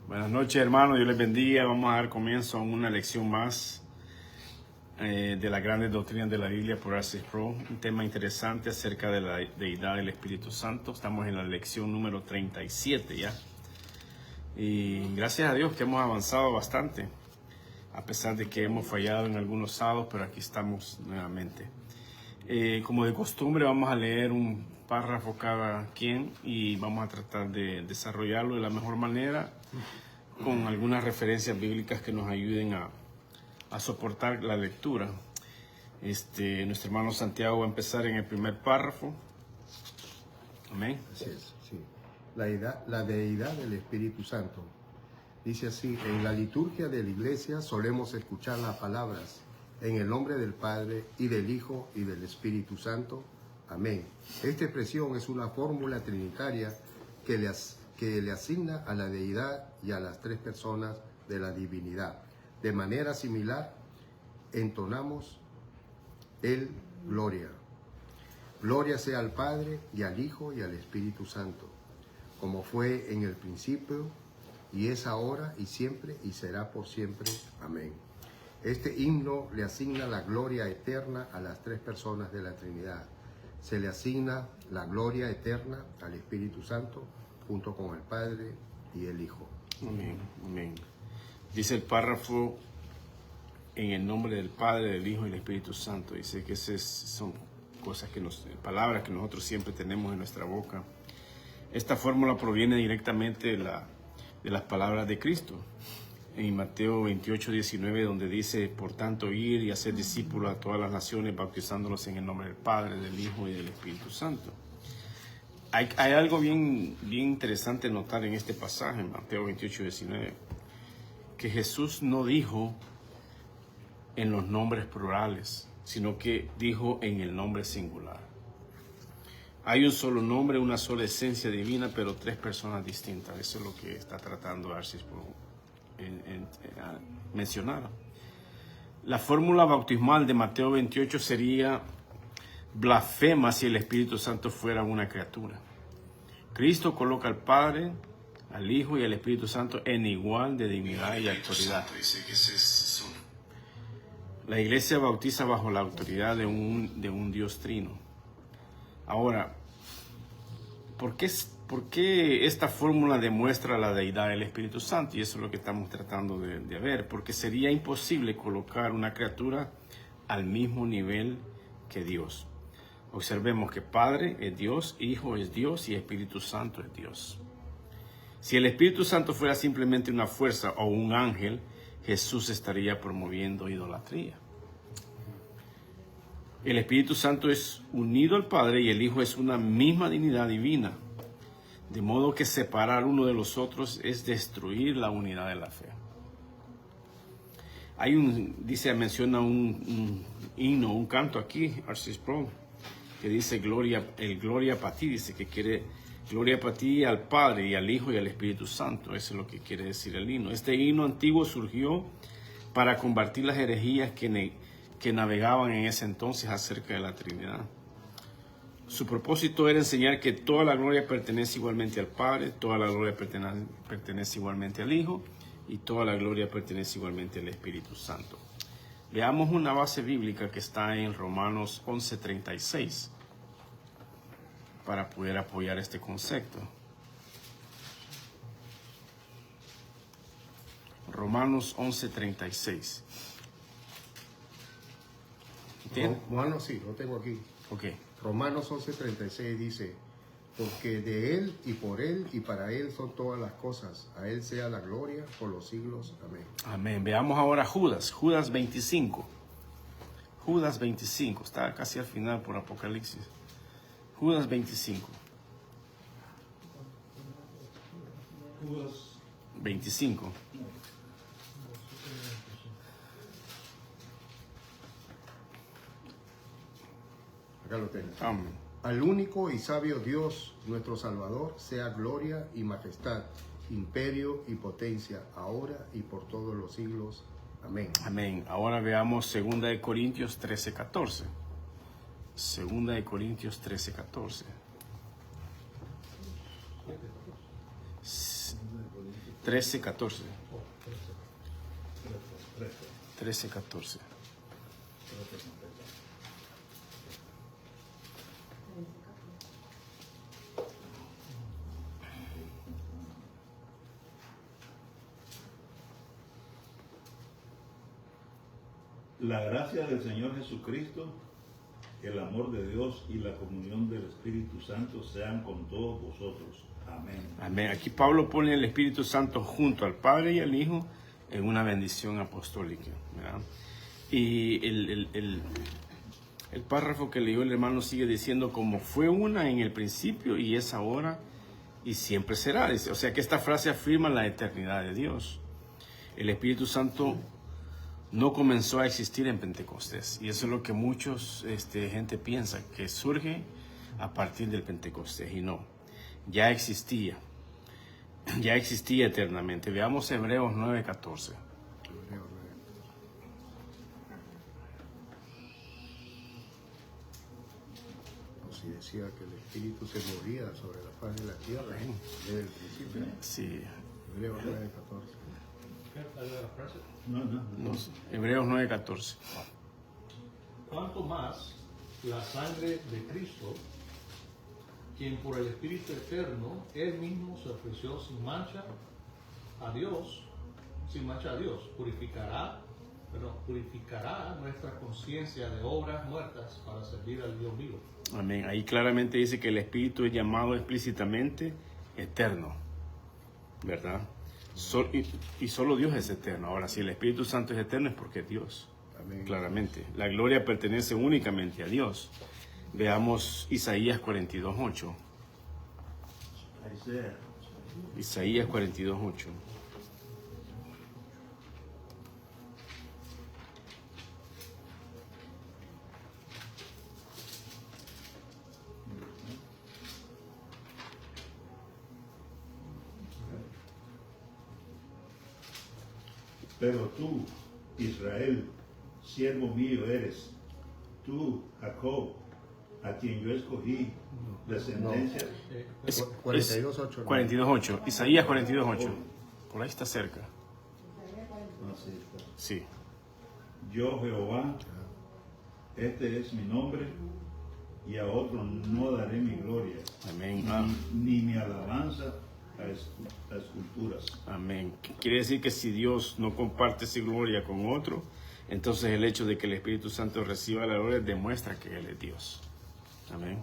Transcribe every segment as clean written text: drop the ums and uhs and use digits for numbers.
Buenas noches, hermanos. Dios les bendiga. Vamos a dar comienzo a una lección más de las grandes doctrinas de la Biblia por R.C. Sproul. Un tema interesante acerca de la deidad del Espíritu Santo. Estamos en la lección número 37 ya. Y gracias a Dios que hemos avanzado bastante, a pesar de que hemos fallado en algunos sábados, pero aquí estamos nuevamente. Como de costumbre, vamos a leer un párrafo cada quien y vamos a tratar de desarrollarlo de la mejor manera con algunas referencias bíblicas que nos ayuden a soportar la lectura. Nuestro hermano Santiago va a empezar en el primer párrafo. Amén. Así es, sí. La deidad del Espíritu Santo. Dice así: en la liturgia de la iglesia solemos escuchar las palabras en el nombre del Padre y del Hijo y del Espíritu Santo. Amén. Esta expresión es una fórmula trinitaria que le asigna a la deidad y a las tres personas de la divinidad. De manera similar, entonamos el Gloria. Gloria sea al Padre y al Hijo y al Espíritu Santo, como fue en el principio, y es ahora y siempre y será por siempre. Amén. Este himno le asigna la gloria eterna a las tres personas de la Trinidad. Se le asigna la gloria eterna al Espíritu Santo, junto con el Padre y el Hijo. Amén. Amén. Dice el párrafo: en el nombre del Padre, del Hijo y del Espíritu Santo. Dice que esas son cosas palabras que nosotros siempre tenemos en nuestra boca. Esta fórmula proviene directamente de las palabras de Cristo. En Mateo 28, 19, donde dice: por tanto, ir y hacer discípulos a todas las naciones, bautizándolos en el nombre del Padre, del Hijo y del Espíritu Santo. Hay algo bien interesante notar en este pasaje, en Mateo 28, 19, que Jesús no dijo en los nombres plurales, sino que dijo en el nombre singular. Hay un solo nombre, una sola esencia divina, pero tres personas distintas. Eso es lo que está tratando R.C. Sproul mencionar. La fórmula bautismal de Mateo 28 sería blasfema si el Espíritu Santo fuera una criatura. Cristo coloca al Padre, al Hijo y al Espíritu Santo en igual de dignidad y autoridad. La iglesia bautiza bajo la autoridad de un Dios trino. Ahora, ¿por qué esta fórmula demuestra la deidad del Espíritu Santo? Y eso es lo que estamos tratando de ver. Porque sería imposible colocar una criatura al mismo nivel que Dios. Observemos que Padre es Dios, Hijo es Dios y Espíritu Santo es Dios. Si el Espíritu Santo fuera simplemente una fuerza o un ángel, Jesús estaría promoviendo idolatría. El Espíritu Santo es unido al Padre y el Hijo es una misma dignidad divina. De modo que separar uno de los otros es destruir la unidad de la fe. Menciona un himno, un canto aquí, R.C. Sproul, que dice gloria para ti, dice que quiere gloria para ti al Padre y al Hijo y al Espíritu Santo. Eso es lo que quiere decir el himno. Este himno antiguo surgió para combatir las herejías que navegaban en ese entonces acerca de la Trinidad. Su propósito era enseñar que toda la gloria pertenece igualmente al Padre, toda la gloria pertenece igualmente al Hijo y toda la gloria pertenece igualmente al Espíritu Santo. Veamos una base bíblica que está en Romanos 11:36 para poder apoyar este concepto. Romanos 11:36. Bueno, sí, lo tengo aquí. Okay. Romanos 11:36 dice: porque de Él y por Él y para Él son todas las cosas. A Él sea la gloria por los siglos. Amén. Amén. Veamos ahora Judas 25. Judas 25. Está casi al final por Apocalipsis. Judas 25. Judas 25. Acá lo tengo. Amén. Al único y sabio Dios, nuestro Salvador, sea gloria y majestad, imperio y potencia, ahora y por todos los siglos. Amén. Amén. Ahora veamos 2 Corintios 13:14. 2 Corintios 13:14. 13:14. Oh, 13:14. La gracia del Señor Jesucristo, el amor de Dios y la comunión del Espíritu Santo sean con todos vosotros. Amén. Amén. Aquí Pablo pone el Espíritu Santo junto al Padre y al Hijo en una bendición apostólica, ¿verdad? Y el párrafo que leyó el hermano sigue diciendo como fue una en el principio y es ahora y siempre será. O sea que esta frase afirma la eternidad de Dios. El Espíritu Santo no comenzó a existir en Pentecostés, y eso es lo que muchos gente piensa, que surge a partir del Pentecostés, y no, ya existía eternamente. Veamos Hebreos 9:14. Si decía que el Espíritu se movía sobre la faz de la tierra desde el principio. Sí. Hebreos 9:14. No. Hebreos 9:14. Cuanto más la sangre de Cristo, quien por el Espíritu Eterno, Él mismo se ofreció sin mancha a Dios, purificará nuestra conciencia de obras muertas para servir al Dios vivo. Amén. Ahí claramente dice que el Espíritu es llamado explícitamente eterno, ¿verdad? Y solo Dios es eterno. Ahora, si el Espíritu Santo es eterno es porque es Dios. Amén. Claramente. La gloria pertenece únicamente a Dios. Veamos Isaías 42:8. Isaías 42:8. Pero tú, Israel, siervo mío eres, tú, Jacob, a quien yo escogí, descendencia. Es 42:8. 42:8. Isaías 42:8. Por ahí está cerca. No, sí, está. Sí. Yo, Jehová, este es mi nombre, y a otro no daré mi gloria, Amén. ni mi alabanza a esculturas. Amén. Quiere decir que si Dios no comparte su gloria con otro, entonces el hecho de que el Espíritu Santo reciba la gloria demuestra que Él es Dios. Amén.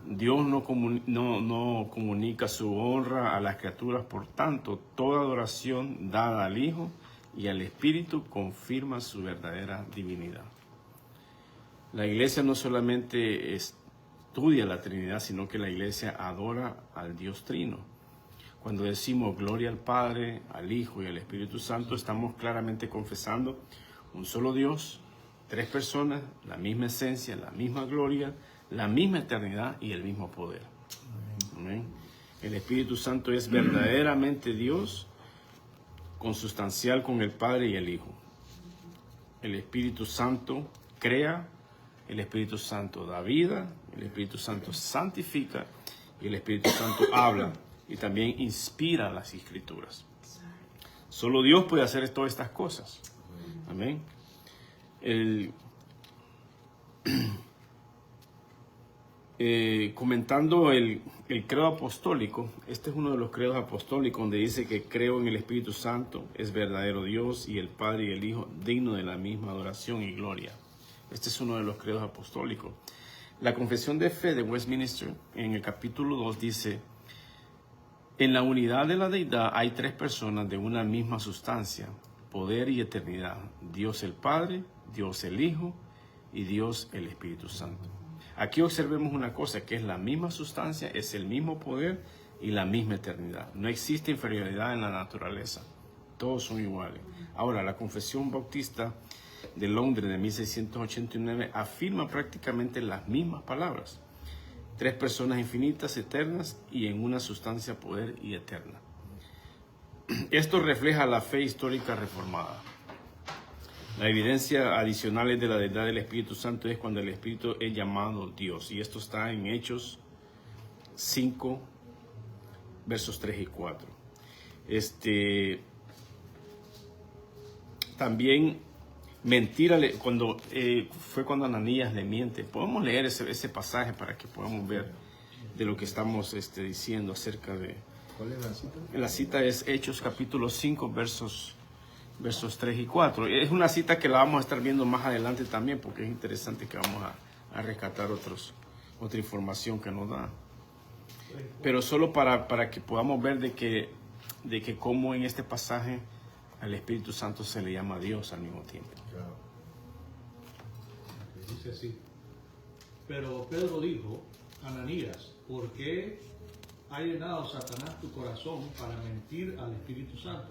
Dios no comunica su honra a las criaturas, por tanto, toda adoración dada al Hijo y al Espíritu confirma su verdadera divinidad. La iglesia no solamente estudia la Trinidad, sino que la iglesia adora al Dios Trino. Cuando decimos gloria al Padre, al Hijo y al Espíritu Santo, estamos claramente confesando un solo Dios, tres personas, la misma esencia, la misma gloria, la misma eternidad y el mismo poder. Amén. El Espíritu Santo es verdaderamente Dios, consustancial con el Padre y el Hijo. El Espíritu Santo crea, el Espíritu Santo da vida, el Espíritu Santo santifica y el Espíritu Santo habla y también inspira las Escrituras. Solo Dios puede hacer todas estas cosas. Amén. Comentando el credo apostólico, este es uno de los credos apostólicos donde dice que creo en el Espíritu Santo, es verdadero Dios y el Padre y el Hijo, digno de la misma adoración y gloria. Este es uno de los credos apostólicos. La Confesión de Fe de Westminster, en el capítulo 2, dice: en la unidad de la deidad hay tres personas de una misma sustancia, poder y eternidad: Dios el Padre, Dios el Hijo y Dios el Espíritu Santo. Aquí observemos una cosa, que es la misma sustancia, es el mismo poder y la misma eternidad. No existe inferioridad en la naturaleza. Todos son iguales. Ahora, la Confesión Bautista de Londres de 1689 afirma prácticamente las mismas palabras. Tres personas infinitas, eternas y en una sustancia, poder y eterna. Esto refleja la fe histórica reformada. La evidencia adicional de la deidad del Espíritu Santo es cuando el Espíritu es llamado Dios. Y esto está en Hechos 5, versos 3 y 4. También mentira, fue cuando Ananías le miente. Podemos leer ese pasaje para que podamos ver de lo que estamos diciendo acerca de... ¿Cuál es la cita? La cita es Hechos capítulo 5, versos 3 y 4. Es una cita que la vamos a estar viendo más adelante también, porque es interesante que vamos a rescatar otra información que nos da. Pero solo para que podamos ver de que cómo en este pasaje al Espíritu Santo se le llama Dios al mismo tiempo. Claro. Dice así. Pero Pedro dijo, Ananías, ¿por qué ha llenado Satanás tu corazón para mentir al Espíritu Santo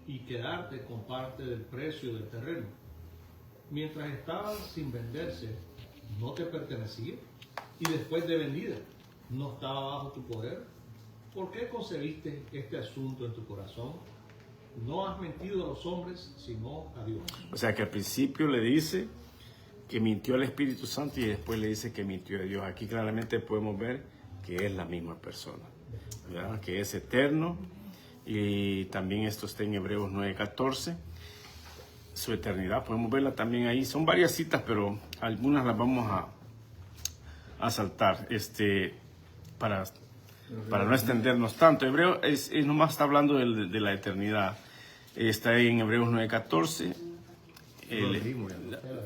y quedarte con parte del precio del terreno? Mientras estaba sin venderse, ¿no te pertenecía? Y después de vendida, ¿no estaba bajo tu poder? ¿Por qué concebiste este asunto en tu corazón? No has mentido a los hombres, sino a Dios. O sea que al principio le dice que mintió al Espíritu Santo y después le dice que mintió a Dios. Aquí claramente podemos ver que es la misma persona, ¿verdad? Que es eterno, y también esto está en Hebreos 9:14. Su eternidad, podemos verla también ahí. Son varias citas, pero algunas las vamos a saltar para no extendernos tanto. Hebreo nomás está hablando de la eternidad. Está en Hebreos 9:14.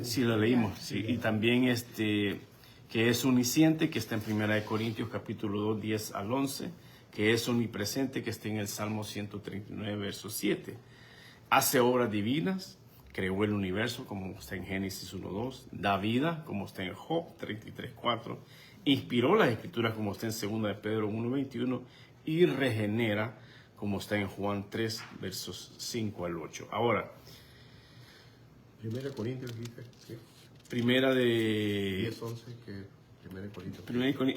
Sí, lo leímos. Sí. Y también que es omnisciente, que está en 1 Corintios capítulo 2, 10 al 11, que es omnipresente, que está en el Salmo 139, verso 7. Hace obras divinas, creó el universo, como está en Génesis 1:2, da vida, como está en Job 33:4, inspiró las escrituras, como está en 2 de Pedro 1:21, y regenera, como está en Juan 3, versos 5 al 8. Ahora, 1 Corintios dice que primera de... 10, 11, que 1 Corintios.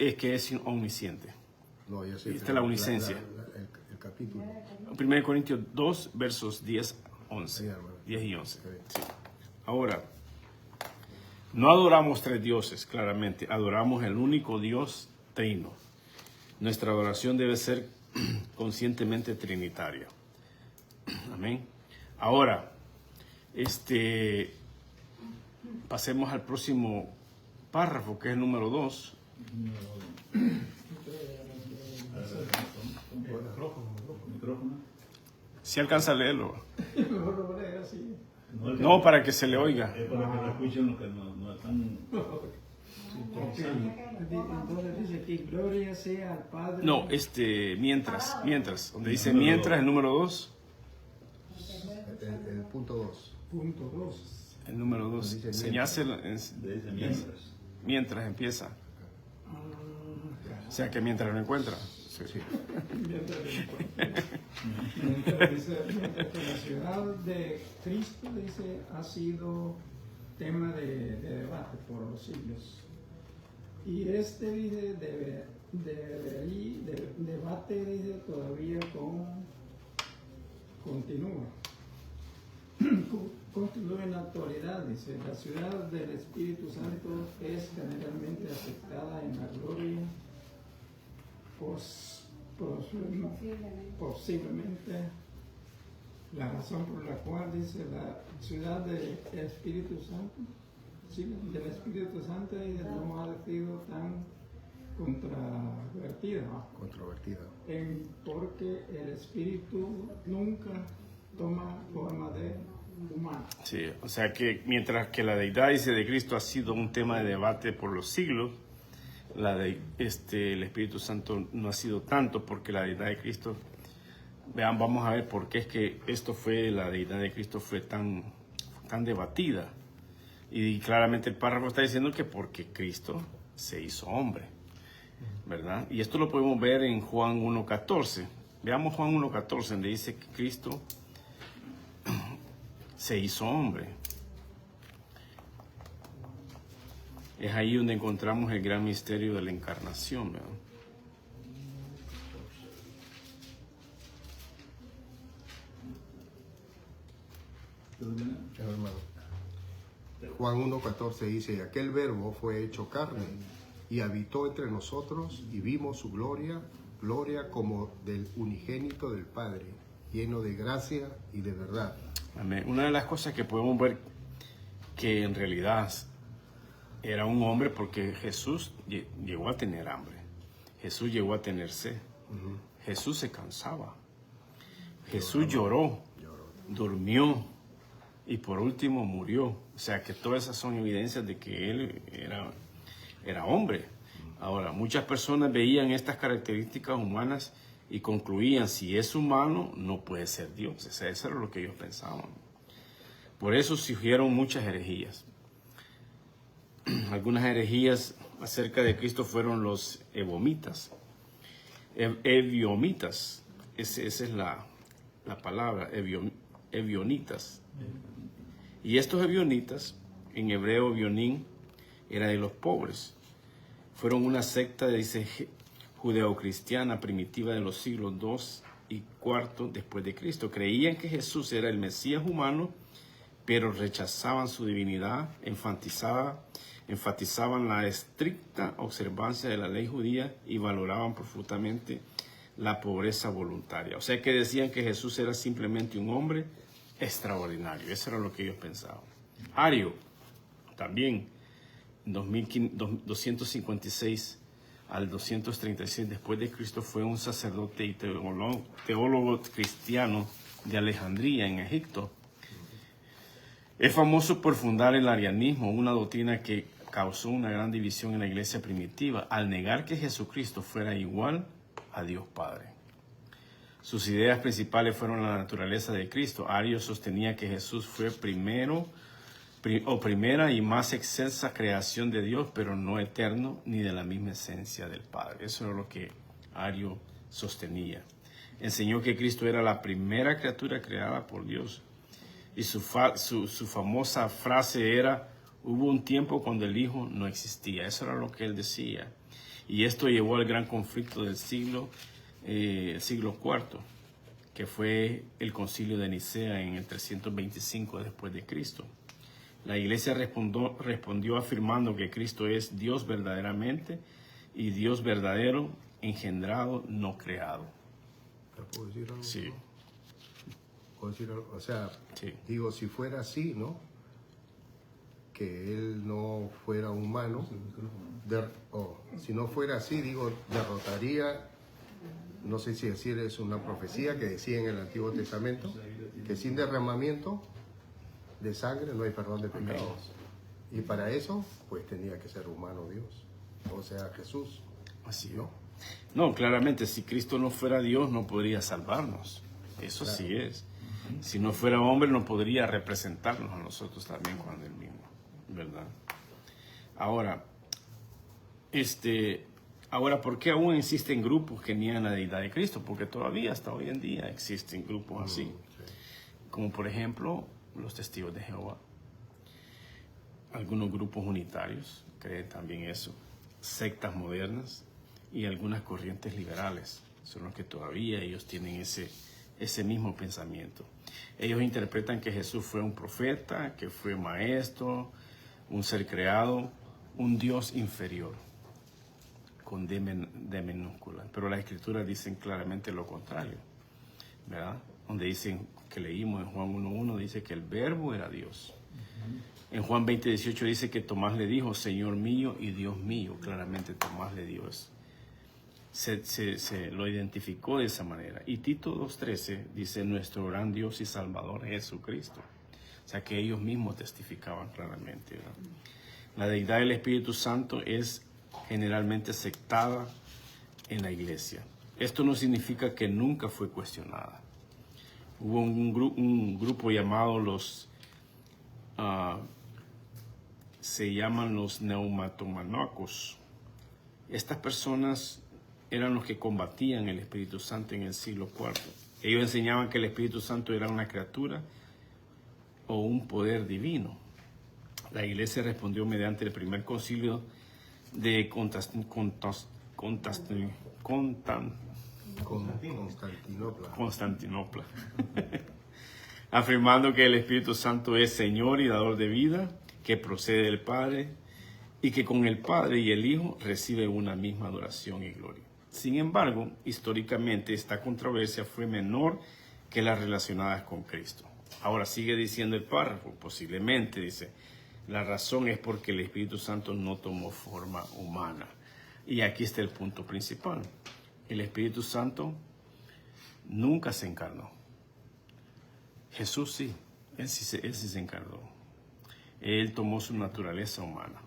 Es que es omnisciente. No, ya sé. Esta es la omnisciencia. El capítulo. 1 Corintios 2, versos 10 Sí, hermano. y 11. Okay. Sí. Ahora, no adoramos tres dioses, claramente. Adoramos el único Dios trino. Nuestra adoración debe ser conscientemente trinitaria. Amén. Ahora, pasemos al próximo párrafo, que es el número 2. Micrófono. Si alcanza a leerlo. No, es que- No, para que se le oiga. Es para que lo escuchen los que no están. Entonces dice que gloria sea al Padre. No, mientras, donde dice mientras, el número 2. El punto 2. Punto 2. El número 2. Dice Señácelo Dice mientras. mientras empieza. O sea que mientras lo encuentra. Sí. Mientras dice que la ciudad de Cristo dice ha sido tema de debate por los siglos. Y dice debate dice todavía continúa. Continúa en la actualidad, dice, la ciudad del Espíritu Santo es generalmente aceptada en la gloria, posiblemente la razón por la cual dice la ciudad del Espíritu Santo, sí, del Espíritu Santo no ha sido tan controvertida, porque el Espíritu nunca toma forma de humano. Sí, o sea que mientras que la deidad, dice, de Cristo ha sido un tema de debate por los siglos, el Espíritu Santo no ha sido tanto, porque la deidad de Cristo, vamos a ver por qué es que la deidad de Cristo fue tan debatida. Y claramente el párrafo está diciendo que porque Cristo se hizo hombre, ¿verdad? Y esto lo podemos ver en Juan 1:14. Veamos Juan 1:14, donde dice que Cristo se hizo hombre. Es ahí donde encontramos el gran misterio de la encarnación, ¿verdad? Hermano. Juan 1:14 dice, aquel verbo fue hecho carne y habitó entre nosotros y vimos su gloria, gloria como del unigénito del Padre, lleno de gracia y de verdad. Amén. Una de las cosas que podemos ver que en realidad era un hombre, porque Jesús llegó a tener hambre, Jesús llegó a tener sed, Jesús se cansaba, Jesús lloró, durmió y por último murió. O sea que todas esas son evidencias de que él era hombre. Ahora, muchas personas veían estas características humanas y concluían, si es humano, no puede ser Dios. O sea, eso era lo que ellos pensaban. Por eso surgieron muchas herejías. Algunas herejías acerca de Cristo fueron los evomitas. Eviomitas. Esa es la palabra, evionitas. Y estos evionitas, en hebreo evionín, era de los pobres. Fueron una secta, dice, judeocristiana primitiva de los siglos II y IV después de Cristo. Creían que Jesús era el Mesías humano, pero rechazaban su divinidad, enfatizaban la estricta observancia de la ley judía y valoraban profundamente la pobreza voluntaria. O sea que decían que Jesús era simplemente un hombre extraordinario. Eso era lo que ellos pensaban. Ario, también, 256 al 236 después de Cristo, fue un sacerdote y teólogo cristiano de Alejandría, en Egipto. Es famoso por fundar el arianismo, una doctrina que causó una gran división en la iglesia primitiva, al negar que Jesucristo fuera igual a Dios Padre. Sus ideas principales fueron la naturaleza de Cristo. Ario sostenía que Jesús fue primera y más excelsa creación de Dios, pero no eterno ni de la misma esencia del Padre. Eso era lo que Ario sostenía. Enseñó que Cristo era la primera criatura creada por Dios. Y su famosa frase era, hubo un tiempo cuando el Hijo no existía. Eso era lo que él decía. Y esto llevó al gran conflicto del siglo IV, que fue el concilio de Nicea en el 325 después de Cristo. La iglesia respondió afirmando que Cristo es Dios verdaderamente y Dios verdadero, engendrado, no creado. ¿Puedo decir algo? Sí. ¿Puedo decir algo? O sea, Sí. digo, si fuera así, ¿no? Que él no fuera humano, si no fuera así, digo, derrotaría, no sé si decir es una profecía que decía en el Antiguo Testamento, que sin derramamiento de sangre no hay perdón de pecados. Y para eso, pues tenía que ser humano Dios, o sea, Jesús. Así, ¿no? No, claramente, si Cristo no fuera Dios, no podría salvarnos. Eso Claro. sí es. Si no fuera hombre, no podría representarnos a nosotros también cuando él mismo, ¿verdad? Ahora, ¿por qué aún existen grupos que niegan la deidad de Cristo? Porque todavía, hasta hoy en día, existen grupos así. Sí. Como por ejemplo, los testigos de Jehová. Algunos grupos unitarios creen también eso. Sectas modernas y algunas corrientes liberales son los que todavía ellos tienen ese mismo pensamiento. Ellos interpretan que Jesús fue un profeta, que fue maestro, un ser creado, un Dios inferior, con D minúscula. Pero las escrituras dicen claramente lo contrario, ¿verdad? Donde dicen, que leímos en Juan 1.1, dice que el verbo era Dios. En Juan 20.18 dice que Tomás le dijo, Señor mío y Dios mío. Claramente Tomás le dio eso. Se lo identificó de esa manera. Y Tito 2.13 dice, nuestro gran Dios y Salvador Jesucristo. O sea que ellos mismos testificaban claramente, ¿verdad? La deidad del Espíritu Santo es generalmente aceptada en la iglesia. Esto no significa que nunca fue cuestionada. Hubo un grupo llamado se llaman los neumatomanacos. Estas personas eran los que combatían el Espíritu Santo en el siglo IV. Ellos enseñaban que el Espíritu Santo era una criatura o un poder divino. La iglesia respondió mediante el primer concilio de Constantinopla, afirmando que el Espíritu Santo es Señor y dador de vida, que procede del Padre y que con el Padre y el Hijo recibe una misma adoración y gloria. O Sin embargo, históricamente esta controversia fue menor que las relacionadas con Cristo. Ahora sigue diciendo el párrafo, posiblemente, dice, la razón es porque el Espíritu Santo no tomó forma humana. Y aquí está el punto principal. El Espíritu Santo nunca se encarnó. Jesús sí, él sí se encarnó. Él tomó su naturaleza humana.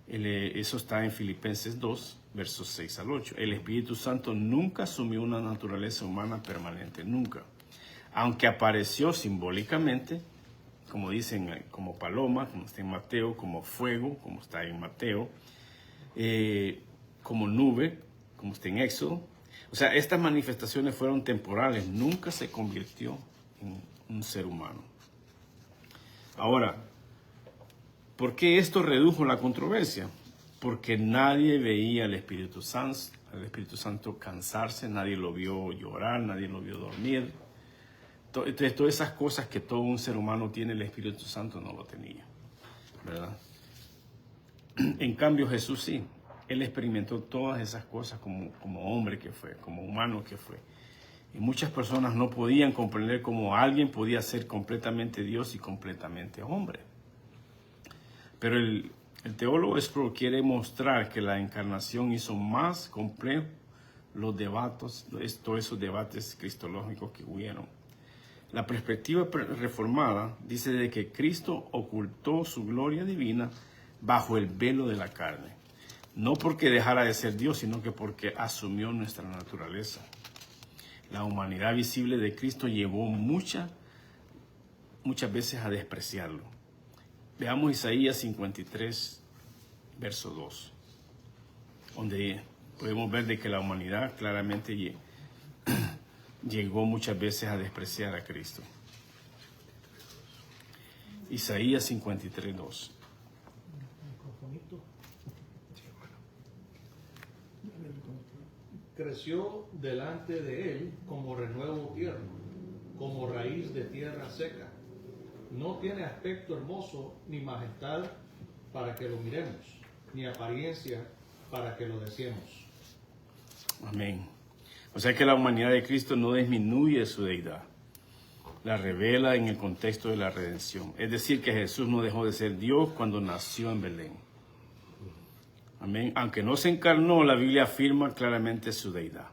Eso está en Filipenses 2, versos 6 al 8. El Espíritu Santo nunca asumió una naturaleza humana permanente, nunca. Aunque apareció simbólicamente, como dicen, como paloma, como está en Mateo, como fuego, como está en Mateo, como nube, como está en Éxodo. O sea, estas manifestaciones fueron temporales, nunca se convirtió en un ser humano. Ahora, ¿por qué esto redujo la controversia? Porque nadie veía al Espíritu Santo cansarse, nadie lo vio llorar, nadie lo vio dormir. Entonces, todas esas cosas que todo un ser humano tiene, el Espíritu Santo no lo tenía, ¿verdad? En cambio, Jesús sí. Él experimentó todas esas cosas como hombre que fue, como humano que fue. Y muchas personas no podían comprender cómo alguien podía ser completamente Dios y completamente hombre. Pero el teólogo Sproul quiere mostrar que la encarnación hizo más complejo los debates, todos esos debates cristológicos que hubieron. La perspectiva reformada dice de que Cristo ocultó su gloria divina bajo el velo de la carne. No porque dejara de ser Dios, sino que porque asumió nuestra naturaleza. La humanidad visible de Cristo llevó muchas veces a despreciarlo. Veamos Isaías 53, verso 2, donde podemos ver de que la humanidad claramente llegó muchas veces a despreciar a Cristo. Isaías 53, 2. Creció delante de él como renuevo tierno, como raíz de tierra seca. No tiene aspecto hermoso ni majestad para que lo miremos, ni apariencia para que lo deseemos. Amén. O sea que la humanidad de Cristo no disminuye su deidad, la revela en el contexto de la redención. Es decir, que Jesús no dejó de ser Dios cuando nació en Belén. Amén. Aunque no se encarnó, la Biblia afirma claramente su deidad.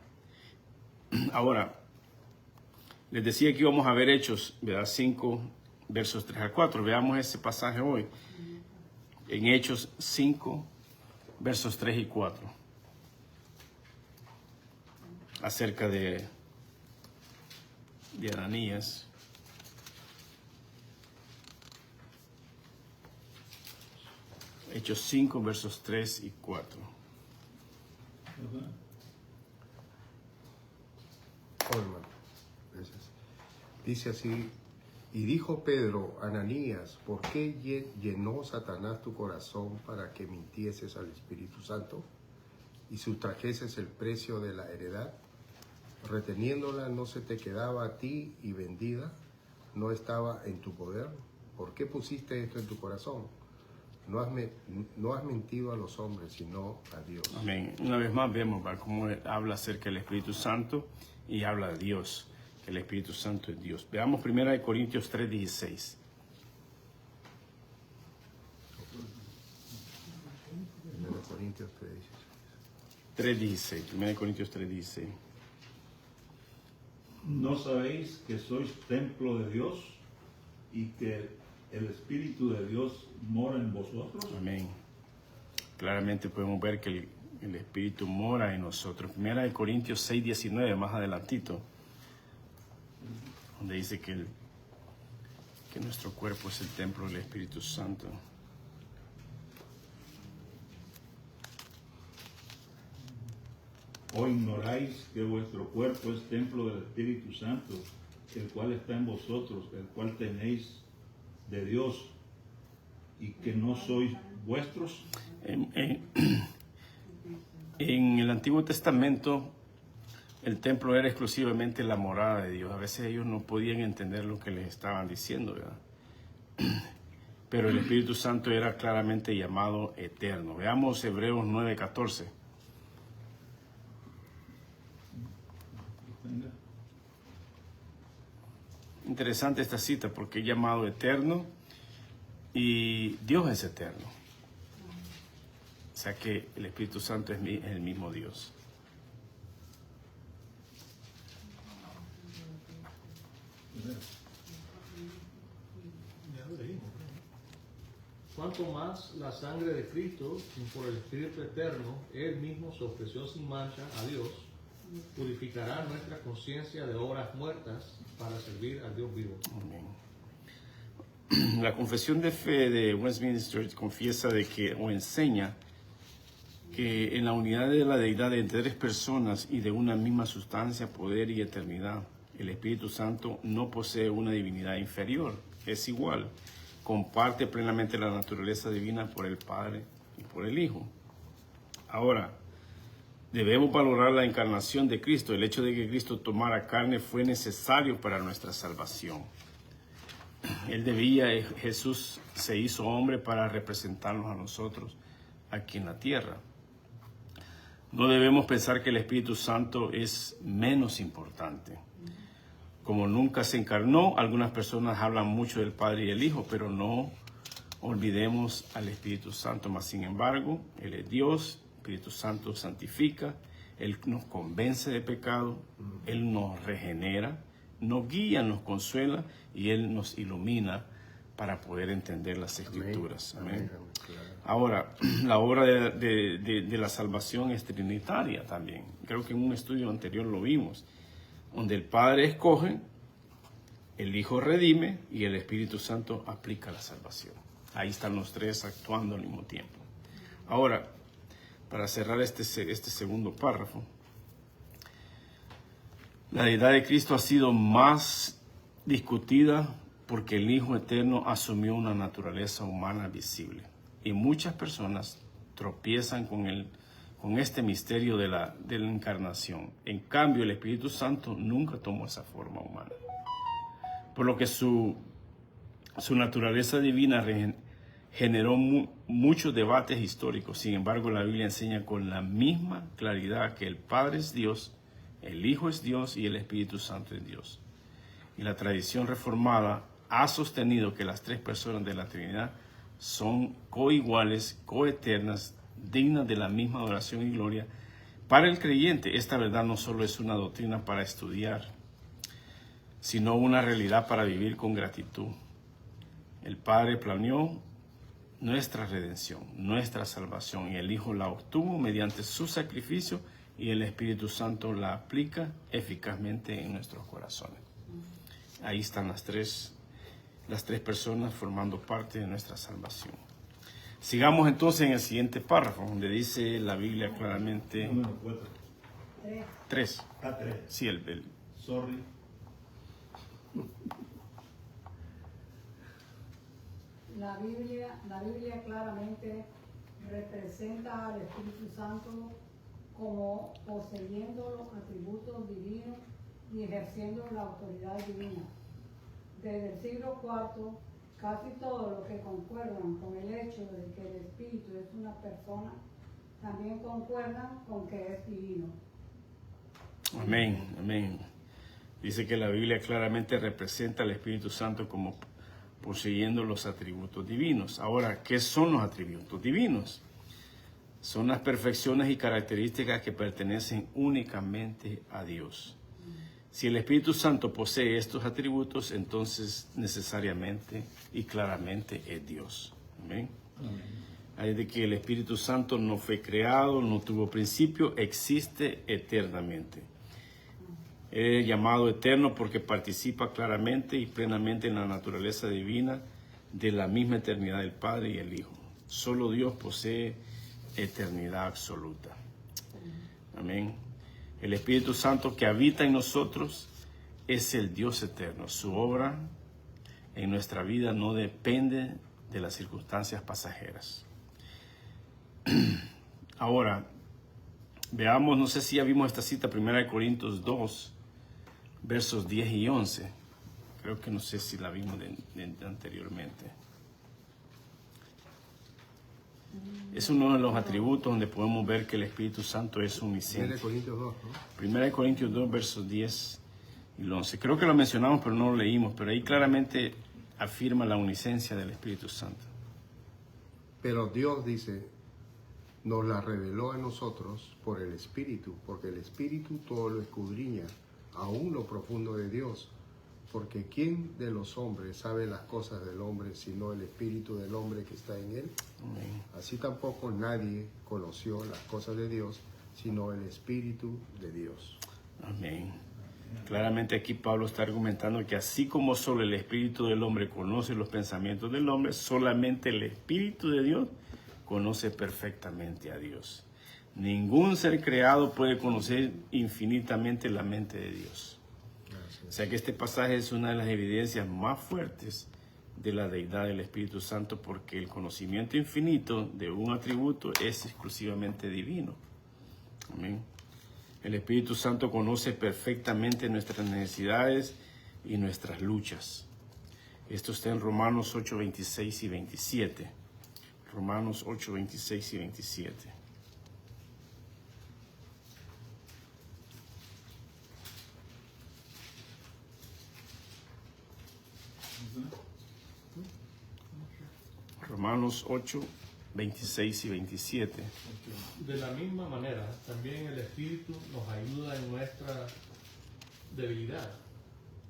Ahora, les decía que íbamos a ver Hechos, ¿verdad? 5, versos 3 al 4. Veamos ese pasaje hoy. En Hechos 5, versos 3 y 4. Acerca de Ananías. Hechos 5, versos 3 y 4. Hermano, gracias. Dice así, y dijo Pedro, Ananías, ¿por qué llenó Satanás tu corazón para que mintieses al Espíritu Santo y sustrajeses el precio de la heredad? Reteniéndola no se te quedaba a ti y vendida no estaba en tu poder. ¿Por qué pusiste esto en tu corazón? No has mentido a los hombres, sino a Dios. Amén. Una vez más vemos cómo habla acerca del Espíritu Santo y habla de Dios, que el Espíritu Santo es Dios. Veamos 1 Corintios 3:16. 1 Corintios 3:16. 1 Corintios 3:16. ¿No sabéis que sois templo de Dios y que el Espíritu de Dios mora en vosotros? Amén. Claramente podemos ver que el Espíritu mora en nosotros. 1 Corintios 6:19, más adelantito, donde dice que nuestro cuerpo es el templo del Espíritu Santo. ¿O ignoráis que vuestro cuerpo es templo del Espíritu Santo, el cual está en vosotros, el cual tenéis de Dios, y que no sois vuestros? En el Antiguo Testamento, el templo era exclusivamente la morada de Dios. A veces ellos no podían entender lo que les estaban diciendo, ¿verdad? Pero el Espíritu Santo era claramente llamado eterno. Veamos Hebreos 9:14. Interesante esta cita porque es llamado eterno y Dios es eterno. O sea que el Espíritu Santo es el mismo Dios. Ya lo leímos. Cuanto más la sangre de Cristo, quien por el Espíritu Eterno, Él mismo se ofreció sin mancha a Dios, purificará nuestra conciencia de obras muertas para servir al Dios vivo. Amén. La confesión de fe de Westminster confiesa de que, o enseña que en la unidad de la deidad de tres personas y de una misma sustancia, poder y eternidad, el Espíritu Santo no posee una divinidad inferior, es igual, comparte plenamente la naturaleza divina por el Padre y por el Hijo. Ahora, debemos valorar la encarnación de Cristo. El hecho de que Cristo tomara carne fue necesario para nuestra salvación. Jesús se hizo hombre para representarnos a nosotros aquí en la tierra. No debemos pensar que el Espíritu Santo es menos importante. Como nunca se encarnó, algunas personas hablan mucho del Padre y el Hijo, pero no olvidemos al Espíritu Santo. Mas, sin embargo, Él es Dios, el Espíritu Santo santifica, Él nos convence de pecado, Él nos regenera, nos guía, nos consuela y Él nos ilumina para poder entender las Escrituras. Amén. Ahora, la obra de la salvación es trinitaria también. Creo que en un estudio anterior lo vimos, donde el Padre escoge, el Hijo redime y el Espíritu Santo aplica la salvación. Ahí están los tres actuando al mismo tiempo. Ahora, para cerrar este segundo párrafo, la deidad de Cristo ha sido más discutida porque el Hijo Eterno asumió una naturaleza humana visible. Y muchas personas tropiezan con este misterio de la encarnación. En cambio, el Espíritu Santo nunca tomó esa forma humana. Por lo que su naturaleza divina generó muchos debates históricos. Sin embargo, la Biblia enseña con la misma claridad que el Padre es Dios, el Hijo es Dios y el Espíritu Santo es Dios. Y la tradición reformada ha sostenido que las tres personas de la Trinidad son coiguales, coeternas, dignas de la misma adoración y gloria. Para el creyente, esta verdad no solo es una doctrina para estudiar, sino una realidad para vivir con gratitud. El Padre planeó nuestra redención, nuestra salvación, y el Hijo la obtuvo mediante su sacrificio, y el Espíritu Santo la aplica eficazmente en nuestros corazones. Ahí están las tres personas formando parte de nuestra salvación. Sigamos entonces en el siguiente párrafo, donde dice la Biblia claramente... Número 4. 3. Ah, 3. Sí, el Sorry. La Biblia claramente representa al Espíritu Santo como poseyendo los atributos divinos y ejerciendo la autoridad divina. Desde el siglo IV, casi todos los que concuerdan con el hecho de que el Espíritu es una persona, también concuerdan con que es divino. Amén, amén. Dice que la Biblia claramente representa al Espíritu Santo como poseyendo los atributos divinos. Ahora, ¿qué son los atributos divinos? Son las perfecciones y características que pertenecen únicamente a Dios. Si el Espíritu Santo posee estos atributos, entonces necesariamente y claramente es Dios. Amén. Hay de que el Espíritu Santo no fue creado, no tuvo principio, existe eternamente. Es llamado eterno porque participa claramente y plenamente en la naturaleza divina de la misma eternidad del Padre y el Hijo. Solo Dios posee eternidad absoluta. Amén. El Espíritu Santo que habita en nosotros es el Dios eterno. Su obra en nuestra vida no depende de las circunstancias pasajeras. Ahora, veamos, no sé si ya vimos esta cita, 1 Corintios 2, versos 10 y 11. Creo que no sé si la vimos anteriormente. Es uno de los atributos donde podemos ver que el Espíritu Santo es omnisciente. 1 Corintios 2, ¿no? 1 Corintios 2, versos 10 y el 11. Creo que lo mencionamos, pero no lo leímos, pero ahí claramente afirma la unicencia del Espíritu Santo. Pero Dios dice, nos la reveló a nosotros por el Espíritu, porque el Espíritu todo lo escudriña, aún lo profundo de Dios. Porque ¿quién de los hombres sabe las cosas del hombre sino el Espíritu del hombre que está en él? Amén. Así tampoco nadie conoció las cosas de Dios sino el Espíritu de Dios. Amén. Claramente aquí Pablo está argumentando que así como solo el Espíritu del hombre conoce los pensamientos del hombre, solamente el Espíritu de Dios conoce perfectamente a Dios. Ningún ser creado puede conocer infinitamente la mente de Dios. O sea que este pasaje es una de las evidencias más fuertes de la deidad del Espíritu Santo, porque el conocimiento infinito de un atributo es exclusivamente divino. Amén. El Espíritu Santo conoce perfectamente nuestras necesidades y nuestras luchas. Esto está en Romanos 8, 26 y 27. Romanos 8, 26 y 27. Romanos 8, 26 y 27. De la misma manera, también el Espíritu nos ayuda en nuestra debilidad.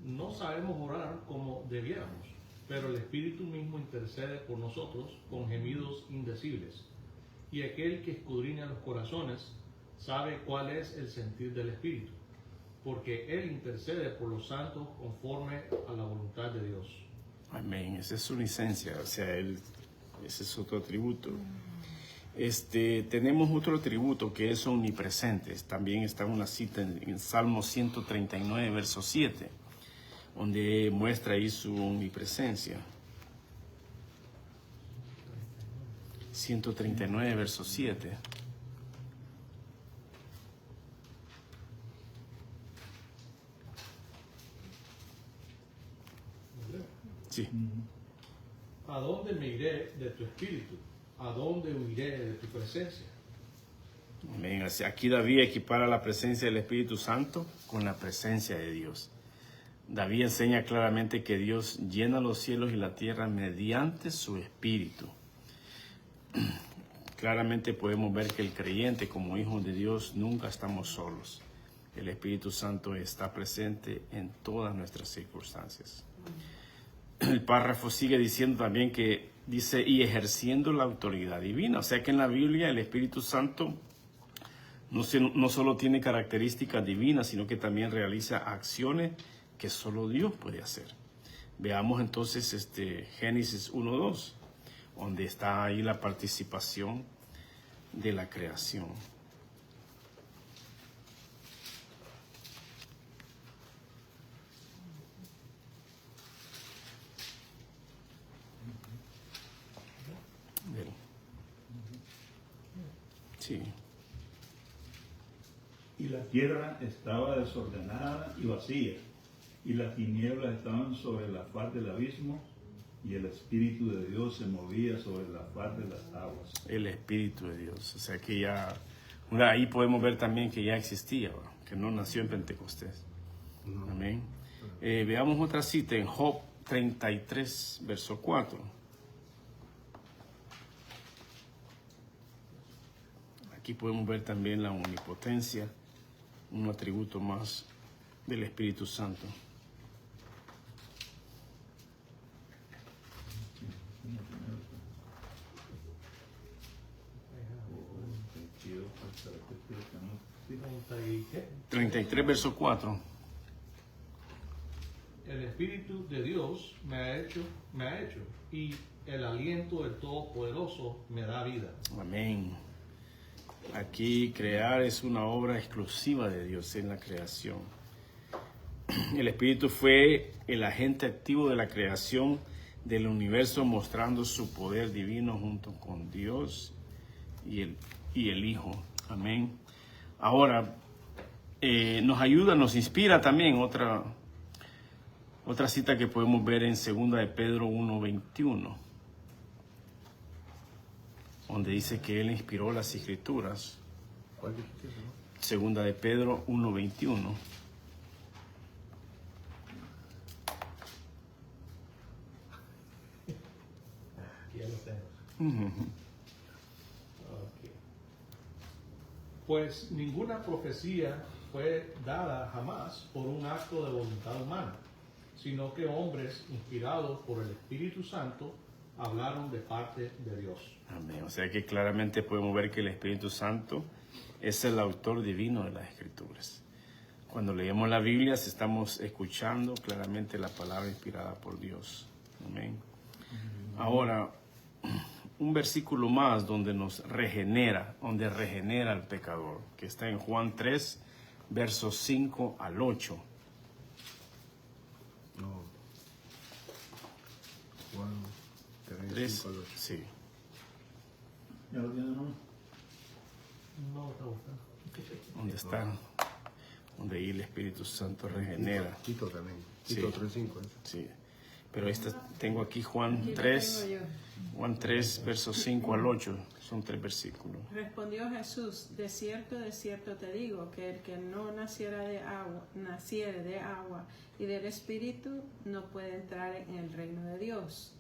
No sabemos orar como debiéramos, pero el Espíritu mismo intercede por nosotros con gemidos indecibles. Y aquel que escudriña los corazones sabe cuál es el sentir del Espíritu, porque Él intercede por los santos conforme a la voluntad de Dios. Amén. Esa es su licencia, o sea, ese es otro atributo. Tenemos otro atributo que es omnipresente. También está una cita en Salmo 139, verso 7, donde muestra ahí su omnipresencia. 139, verso 7. Sí. ¿A dónde me iré de tu espíritu? ¿A dónde huiré de tu presencia? Amén. Aquí David equipara la presencia del Espíritu Santo con la presencia de Dios. David enseña claramente que Dios llena los cielos y la tierra mediante su Espíritu. Claramente podemos ver que el creyente, como hijo de Dios, nunca estamos solos. El Espíritu Santo está presente en todas nuestras circunstancias. El párrafo sigue diciendo también que dice, y ejerciendo la autoridad divina. O sea que en la Biblia el Espíritu Santo no solo tiene características divinas, sino que también realiza acciones que solo Dios puede hacer. Veamos entonces Génesis 1:2, donde está ahí la participación de la creación. Sí. Y la tierra estaba desordenada y vacía, y las tinieblas estaban sobre la faz del abismo, y el Espíritu de Dios se movía sobre la faz de las aguas. El Espíritu de Dios. O sea que ya, ahí podemos ver también que ya existía, ¿verdad? Que no nació en Pentecostés. Amén. Veamos otra cita en Job 33, verso 4. Aquí podemos ver también la omnipotencia, un atributo más del Espíritu Santo. ¿Y qué? 33, verso 4. El Espíritu de Dios me ha hecho, y el aliento del Todopoderoso me da vida. Amén. Aquí crear es una obra exclusiva de Dios en la creación. El Espíritu fue el agente activo de la creación del universo, mostrando su poder divino junto con Dios y el Hijo. Amén. Ahora, nos ayuda, nos inspira también otra cita que podemos ver en 2 de Pedro 1:21, donde dice que Él inspiró las Escrituras. ¿Cuál dijiste, no? 2 de Pedro 1:21. ahí lo tengo. Ok. Pues ninguna profecía fue dada jamás por un acto de voluntad humana, sino que hombres inspirados por el Espíritu Santo hablaron de parte de Dios. Amén. O sea que claramente podemos ver que el Espíritu Santo es el autor divino de las Escrituras. Cuando leemos la Biblia, estamos escuchando claramente la palabra inspirada por Dios. Amén. Ahora, un versículo más donde nos regenera, donde regenera al pecador, que está en Juan 3, versos 5 al 8. No. Juan 3, 3, 5 al 8. sí. ¿Ya lo tienen, no? No está buscando. ¿Dónde está? Donde ahí el Espíritu Santo regenera. Tito también. Sí. Tito 3, 5. Sí. Pero tengo aquí Juan Aquí lo 3, tengo yo. Juan 3, versos 5 al 8. Son 3 versículos. Respondió Jesús, de cierto te digo, que el que no naciere de agua y del Espíritu, no puede entrar en el reino de Dios.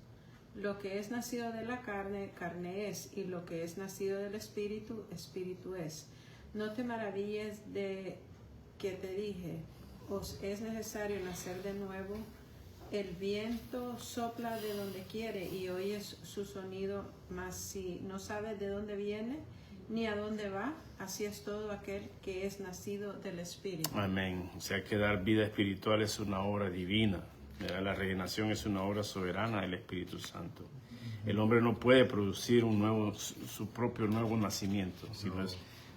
Lo que es nacido de la carne, carne es, y lo que es nacido del Espíritu, Espíritu es. No te maravilles de que te dije, os es necesario nacer de nuevo. El viento sopla de donde quiere y oyes su sonido, mas si no sabes de dónde viene ni a dónde va, así es todo aquel que es nacido del Espíritu. Amén. O sea que dar vida espiritual es una obra divina. ¿Verdad? La regeneración es una obra soberana del Espíritu Santo. El hombre no puede producir su propio nuevo nacimiento,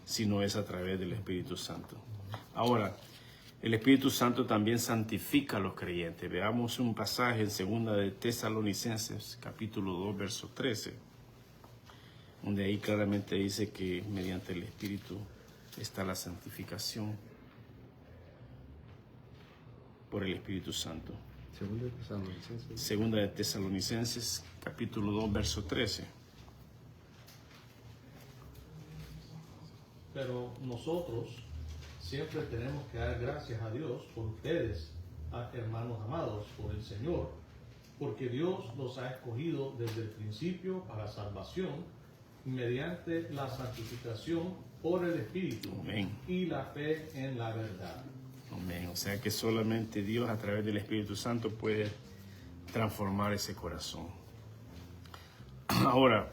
si no es a través del Espíritu Santo. Ahora, el Espíritu Santo también santifica a los creyentes. Veamos un pasaje en 2 de Tesalonicenses, capítulo 2, verso 13, donde ahí claramente dice que mediante el Espíritu está la santificación por el Espíritu Santo. 2 de Tesalonicenses, capítulo 2, verso 13. Pero nosotros siempre tenemos que dar gracias a Dios por ustedes, hermanos amados, por el Señor, porque Dios los ha escogido desde el principio para salvación, mediante la santificación por el Espíritu. Amén. Y la fe en la verdad. Amén. O sea que solamente Dios a través del Espíritu Santo puede transformar ese corazón. Ahora,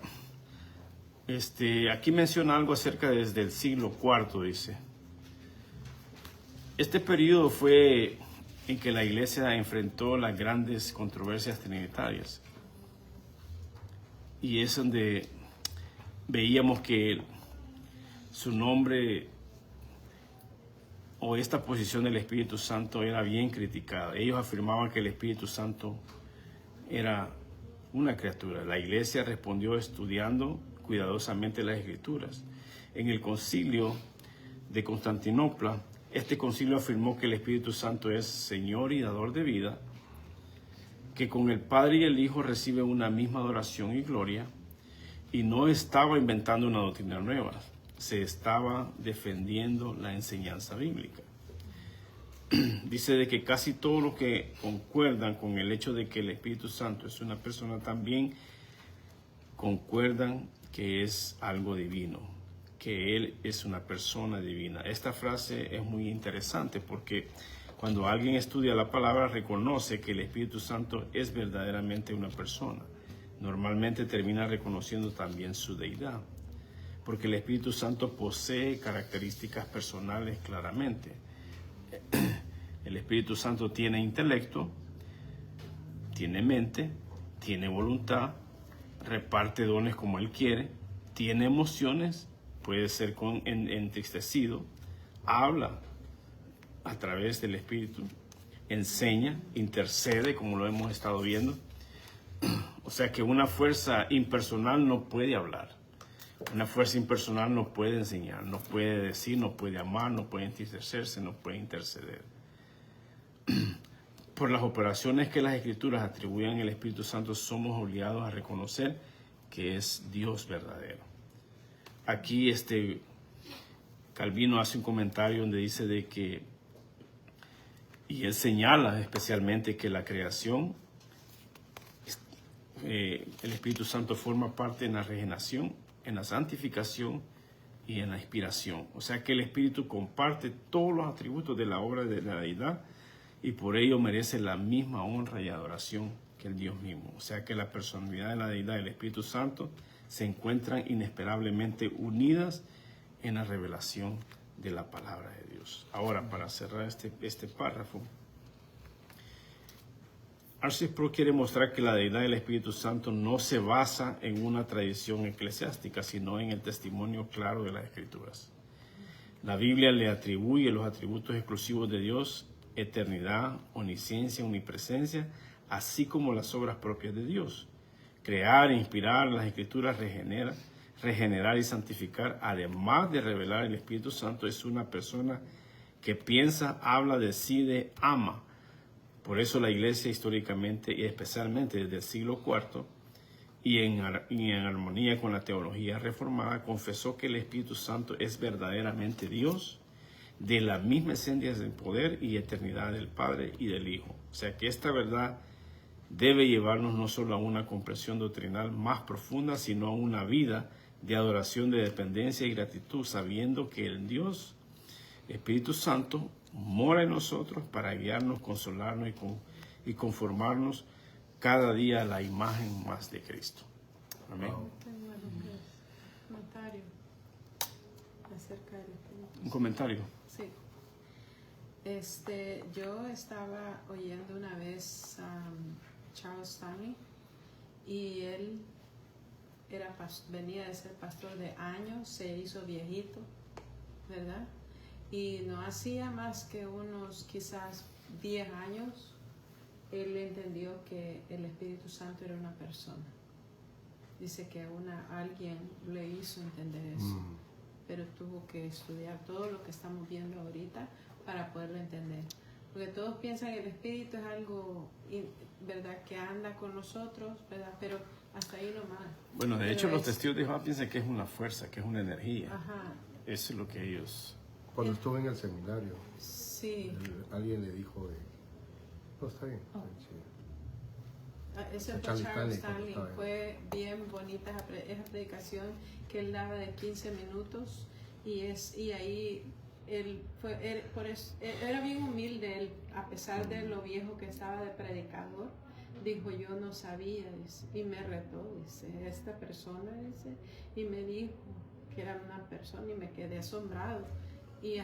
aquí menciona algo acerca desde el siglo IV, dice. Este periodo fue en que la iglesia enfrentó las grandes controversias trinitarias. Y es donde veíamos que su nombre o esta posición del Espíritu Santo era bien criticada. Ellos afirmaban que el Espíritu Santo era una criatura. La iglesia respondió estudiando cuidadosamente las Escrituras. En el concilio de Constantinopla, este concilio afirmó que el Espíritu Santo es Señor y dador de vida, que con el Padre y el Hijo recibe una misma adoración y gloria, y no estaba inventando una doctrina nueva, se estaba defendiendo la enseñanza bíblica. Dice de que casi todos los que concuerdan con el hecho de que el Espíritu Santo es una persona también concuerdan que es algo divino, que Él es una persona divina. Esta frase es muy interesante porque cuando alguien estudia la palabra reconoce que el Espíritu Santo es verdaderamente una persona. Normalmente termina reconociendo también su deidad, porque el Espíritu Santo posee características personales claramente. El Espíritu Santo tiene intelecto, tiene mente, tiene voluntad, reparte dones como Él quiere, tiene emociones, puede ser entristecido, habla a través del Espíritu, enseña, intercede, como lo hemos estado viendo. O sea que una fuerza impersonal no puede hablar. Una fuerza impersonal no puede enseñar, no puede decir, no puede amar, no puede entristecerse, no puede interceder. Por las operaciones que las Escrituras atribuyen al Espíritu Santo, somos obligados a reconocer que es Dios verdadero. Aquí Calvino hace un comentario donde dice de que, y él señala especialmente que la creación el Espíritu Santo forma parte en la regeneración, en la santificación y en la inspiración. O sea que el Espíritu comparte todos los atributos de la obra de la deidad y por ello merece la misma honra y adoración que el Dios mismo. O sea que la personalidad de la deidad y el Espíritu Santo se encuentran inesperablemente unidas en la revelación de la palabra de Dios. Ahora, para cerrar este párrafo, R.C. Sproul quiere mostrar que la deidad del Espíritu Santo no se basa en una tradición eclesiástica, sino en el testimonio claro de las Escrituras. La Biblia le atribuye los atributos exclusivos de Dios: eternidad, omnisciencia, omnipresencia, así como las obras propias de Dios. Crear e inspirar las Escrituras, regenerar y santificar, además de revelar el Espíritu Santo, es una persona que piensa, habla, decide, ama. Por eso la Iglesia históricamente y especialmente desde el siglo IV y en armonía con la teología reformada confesó que el Espíritu Santo es verdaderamente Dios, de la misma esencia del poder y eternidad del Padre y del Hijo. O sea que esta verdad debe llevarnos no solo a una comprensión doctrinal más profunda, sino a una vida de adoración, de dependencia y gratitud, sabiendo que el Dios Espíritu Santo mora en nosotros para guiarnos, consolarnos y conformarnos cada día a la imagen más de Cristo. Amén. Comentario acerca del Espíritu. Un comentario. Sí. Yo estaba oyendo una vez a Charles Stanley y él venía de ser pastor de años, se hizo viejito, ¿verdad? Y no hacía más que unos quizás 10 años, él entendió que el Espíritu Santo era una persona. Dice que alguien le hizo entender eso, pero tuvo que estudiar todo lo que estamos viendo ahorita para poderlo entender. Porque todos piensan que el Espíritu es algo, ¿verdad?, que anda con nosotros, ¿verdad? Pero hasta ahí nomás. Bueno, de hecho los testigos de Jehová piensan que es una fuerza, que es una energía. Ajá. Eso es lo que ellos... Cuando estuve en el seminario, Sí. alguien le dijo, no, está bien. Oh. Sí. Ese fue Charles Charles Stanley, Stanley. Fue bien bonita esa predicación que él daba de 15 minutos y ahí era bien humilde él, a pesar de lo viejo que estaba de predicador. Dijo, yo no sabía, dice, y me retó, dice, esta persona, dice, y me dijo que era una persona y me quedé asombrado. Y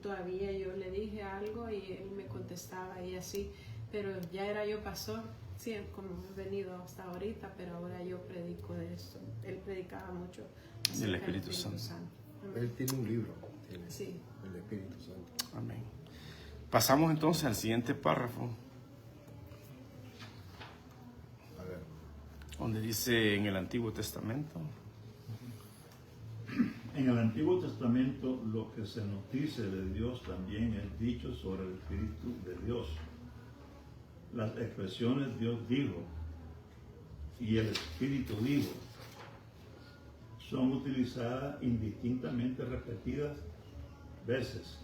todavía yo le dije algo y él me contestaba y así, pero ya era yo pastor, sí, como he venido hasta ahorita, pero ahora yo predico de esto. Él predicaba mucho acerca del Espíritu Santo. Él tiene un libro, Sí. el Espíritu Santo. Amén. Pasamos entonces al siguiente párrafo, A ver. donde dice en el Antiguo Testamento. En el Antiguo Testamento lo que se nos dice de Dios también es dicho sobre el Espíritu de Dios. Las expresiones Dios dijo y el Espíritu dijo son utilizadas indistintamente repetidas veces.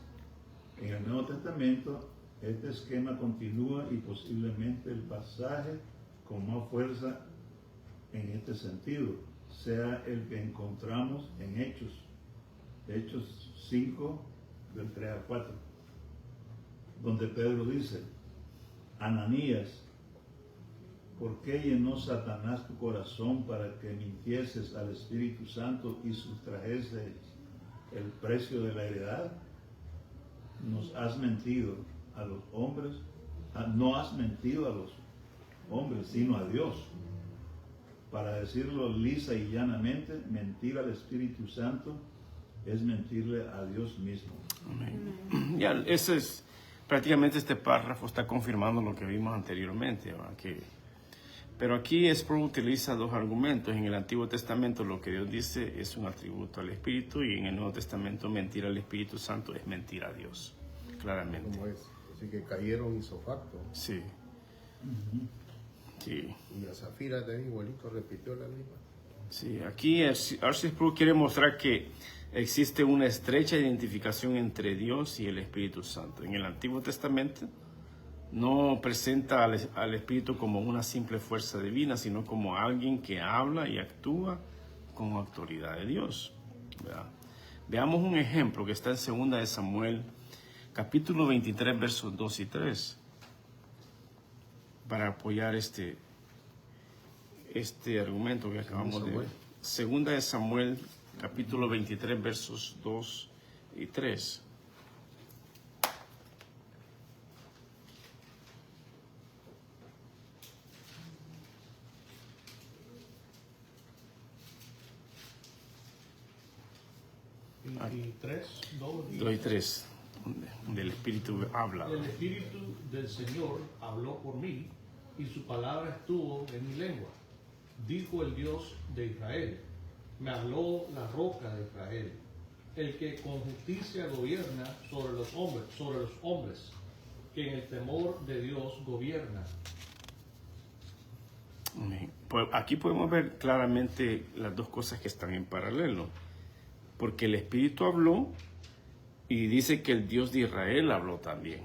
En el Nuevo Testamento este esquema continúa y posiblemente el pasaje con más fuerza en este sentido sea el que encontramos en Hechos 5, del 3 al 4, donde Pedro dice, Ananías, ¿por qué llenó Satanás tu corazón para que mintieses al Espíritu Santo y sustrajeses el precio de la heredad? Nos has mentido a los hombres, no has mentido a los hombres, sino a Dios. Para decirlo lisa y llanamente, mentir al Espíritu Santo es mentirle a Dios mismo. Amén. Ya, ese es prácticamente este párrafo está confirmando lo que vimos anteriormente, ¿verdad? Pero aquí Sproul utiliza dos argumentos. En el Antiguo Testamento lo que Dios dice es un atributo al Espíritu y en el Nuevo Testamento mentir al Espíritu Santo es mentir a Dios, claramente. ¿Cómo es? Así que cayeron isofacto. Sí. Sí. Y a Zafira también igualito repitió la misma. Sí, aquí R.C. Sproul quiere mostrar que existe una estrecha identificación entre Dios y el Espíritu Santo. En el Antiguo Testamento, no presenta al Espíritu como una simple fuerza divina, sino como alguien que habla y actúa con autoridad de Dios, ¿verdad? Veamos un ejemplo que está en 2 de Samuel, capítulo 23, versos 2 y 3, para apoyar este argumento que acabamos de ver. 2 de Samuel, capítulo 23, versos 2 y 3. Y 3, 2 2 y 3, donde el Espíritu habla. El Espíritu del Señor habló por mí y su palabra estuvo en mi lengua. Dijo el Dios de Israel, me habló la roca de Israel, el que con justicia gobierna sobre los hombres, que en el temor de Dios gobierna. Amén. Pues aquí podemos ver claramente las dos cosas que están en paralelo, porque el Espíritu habló y dice que el Dios de Israel habló también.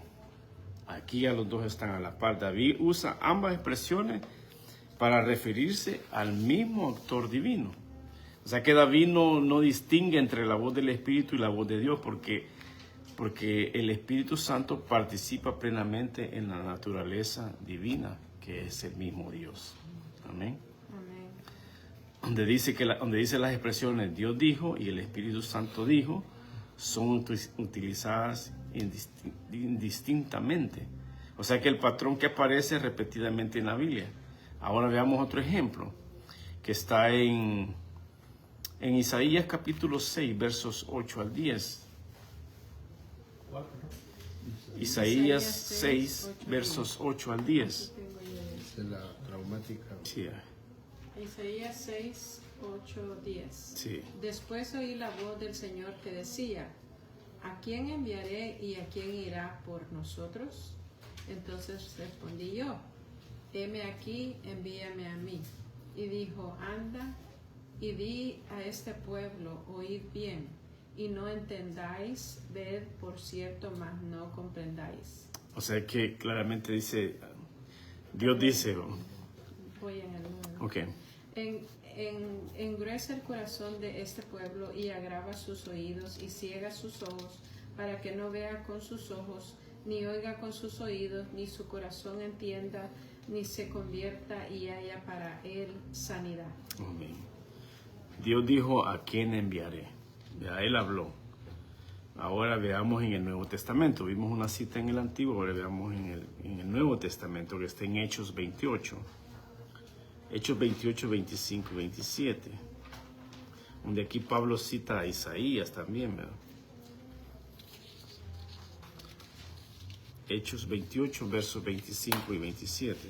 Aquí ya los dos están a la par. David usa ambas expresiones para referirse al mismo autor divino. O sea que David no distingue entre la voz del Espíritu y la voz de Dios, porque el Espíritu Santo participa plenamente en la naturaleza divina, que es el mismo Dios. Amén. Amén. Donde dice las expresiones Dios dijo y el Espíritu Santo dijo, son utilizadas indistintamente. O sea que el patrón que aparece repetidamente en la Biblia. Ahora veamos otro ejemplo, que está en Isaías capítulo 6, versos 8 al 10. Isaías 6, versos 8 al 10. Es la traumática. Sí. Isaías 6, 8, 10. Sí. Después oí la voz del Señor que decía, ¿a quién enviaré y a quién irá por nosotros? Entonces respondí yo, heme aquí, envíame a mí. Y dijo, anda y di a este pueblo, oíd bien, y no entendáis, ved por cierto, mas no comprendáis. O sea que claramente dice, Dios dice, Voy en el 9. ok. Engruesa el corazón de este pueblo y agrava sus oídos y ciega sus ojos, para que no vea con sus ojos, ni oiga con sus oídos, ni su corazón entienda, ni se convierta y haya para él sanidad. Amén. Dios dijo, ¿a quién enviaré? Ya Él habló. Ahora veamos en el Nuevo Testamento. Vimos una cita en el Antiguo, ahora veamos en el Nuevo Testamento, que está en Hechos 28. Hechos 28, 25 y 27. Donde aquí Pablo cita a Isaías también, ¿verdad? Hechos 28, versos 25 y 27.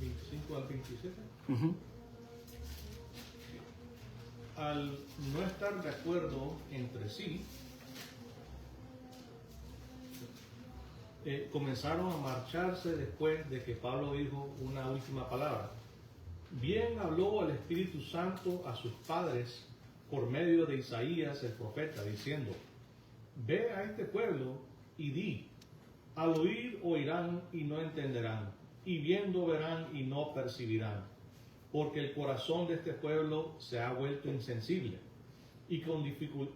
25 al 27. Uh-huh. Al no estar de acuerdo entre sí, comenzaron a marcharse después de que Pablo dijo una última palabra. Bien habló el Espíritu Santo a sus padres por medio de Isaías el profeta, diciendo, ve a este pueblo y di, al oír oirán y no entenderán, y viendo verán y no percibirán, porque el corazón de este pueblo se ha vuelto insensible, y con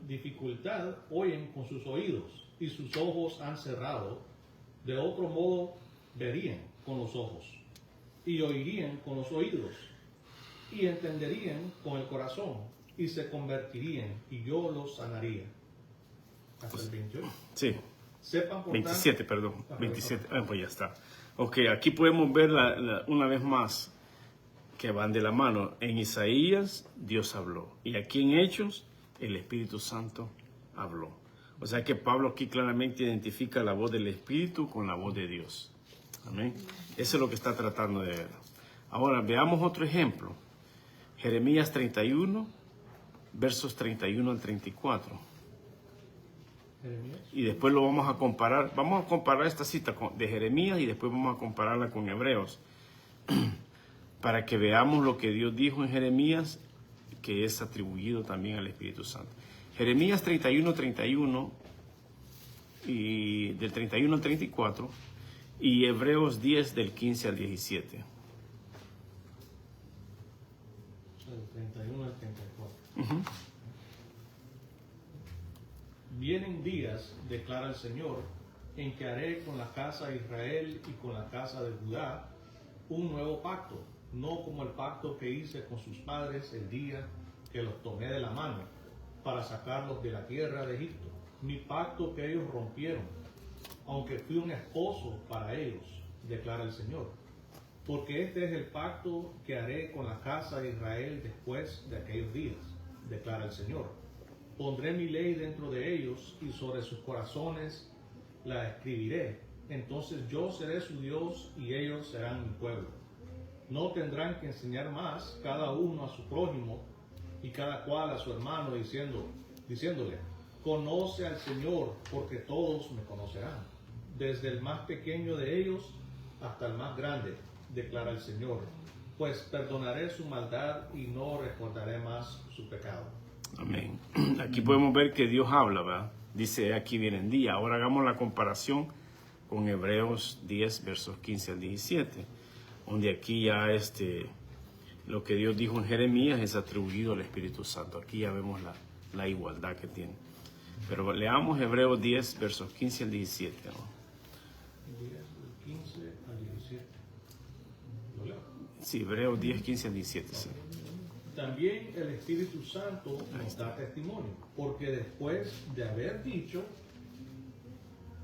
dificultad oyen con sus oídos, y sus ojos han cerrado. De otro modo verían con los ojos, y oirían con los oídos, y entenderían con el corazón, y se convertirían, y yo los sanaría. Hasta el 28. Sí. Sepan por 27, tanto, perdón. 27. Pues ya está. Ok, aquí podemos ver una vez más que van de la mano. En Isaías, Dios habló. Y aquí en Hechos, el Espíritu Santo habló. O sea que Pablo aquí claramente identifica la voz del Espíritu con la voz de Dios. Amén. Eso es lo que está tratando de ver. Ahora, veamos otro ejemplo. Jeremías 31, versos 31 al 34. Jeremías. Y después lo vamos a comparar. Vamos a comparar esta cita de Jeremías y después vamos a compararla con Hebreos. Para que veamos lo que Dios dijo en Jeremías, que es atribuido también al Espíritu Santo. Jeremías 31, 31 y del 31 al 34 y Hebreos 10 del 15 al 17. Del 31 al 34. Ujú. Vienen días, declara el Señor, en que haré con la casa de Israel y con la casa de Judá un nuevo pacto, no como el pacto que hice con sus padres el día que los tomé de la mano para sacarlos de la tierra de Egipto, mi pacto que ellos rompieron, aunque fui un esposo para ellos, declara el Señor. Porque este es el pacto que haré con la casa de Israel después de aquellos días, declara el Señor. Pondré mi ley dentro de ellos y sobre sus corazones la escribiré. Entonces yo seré su Dios y ellos serán mi pueblo. No tendrán que enseñar más cada uno a su prójimo y cada cual a su hermano diciéndole, conoce al Señor, porque todos me conocerán, desde el más pequeño de ellos hasta el más grande, declara el Señor, pues perdonaré su maldad y no recordaré más su pecado. Amén. Aquí podemos ver que Dios habla, ¿verdad? Dice, aquí vienen días. Ahora hagamos la comparación con Hebreos 10, versos 15 al 17, donde aquí ya lo que Dios dijo en Jeremías es atribuido al Espíritu Santo. Aquí ya vemos la igualdad que tiene. Pero leamos Hebreos 10, versos 15 al 17, ¿no? 10, del 15 al 17. ¿Lo leo? Sí, Hebreos 10, 15 al 17, sí. También el Espíritu Santo nos da testimonio, porque después de haber dicho,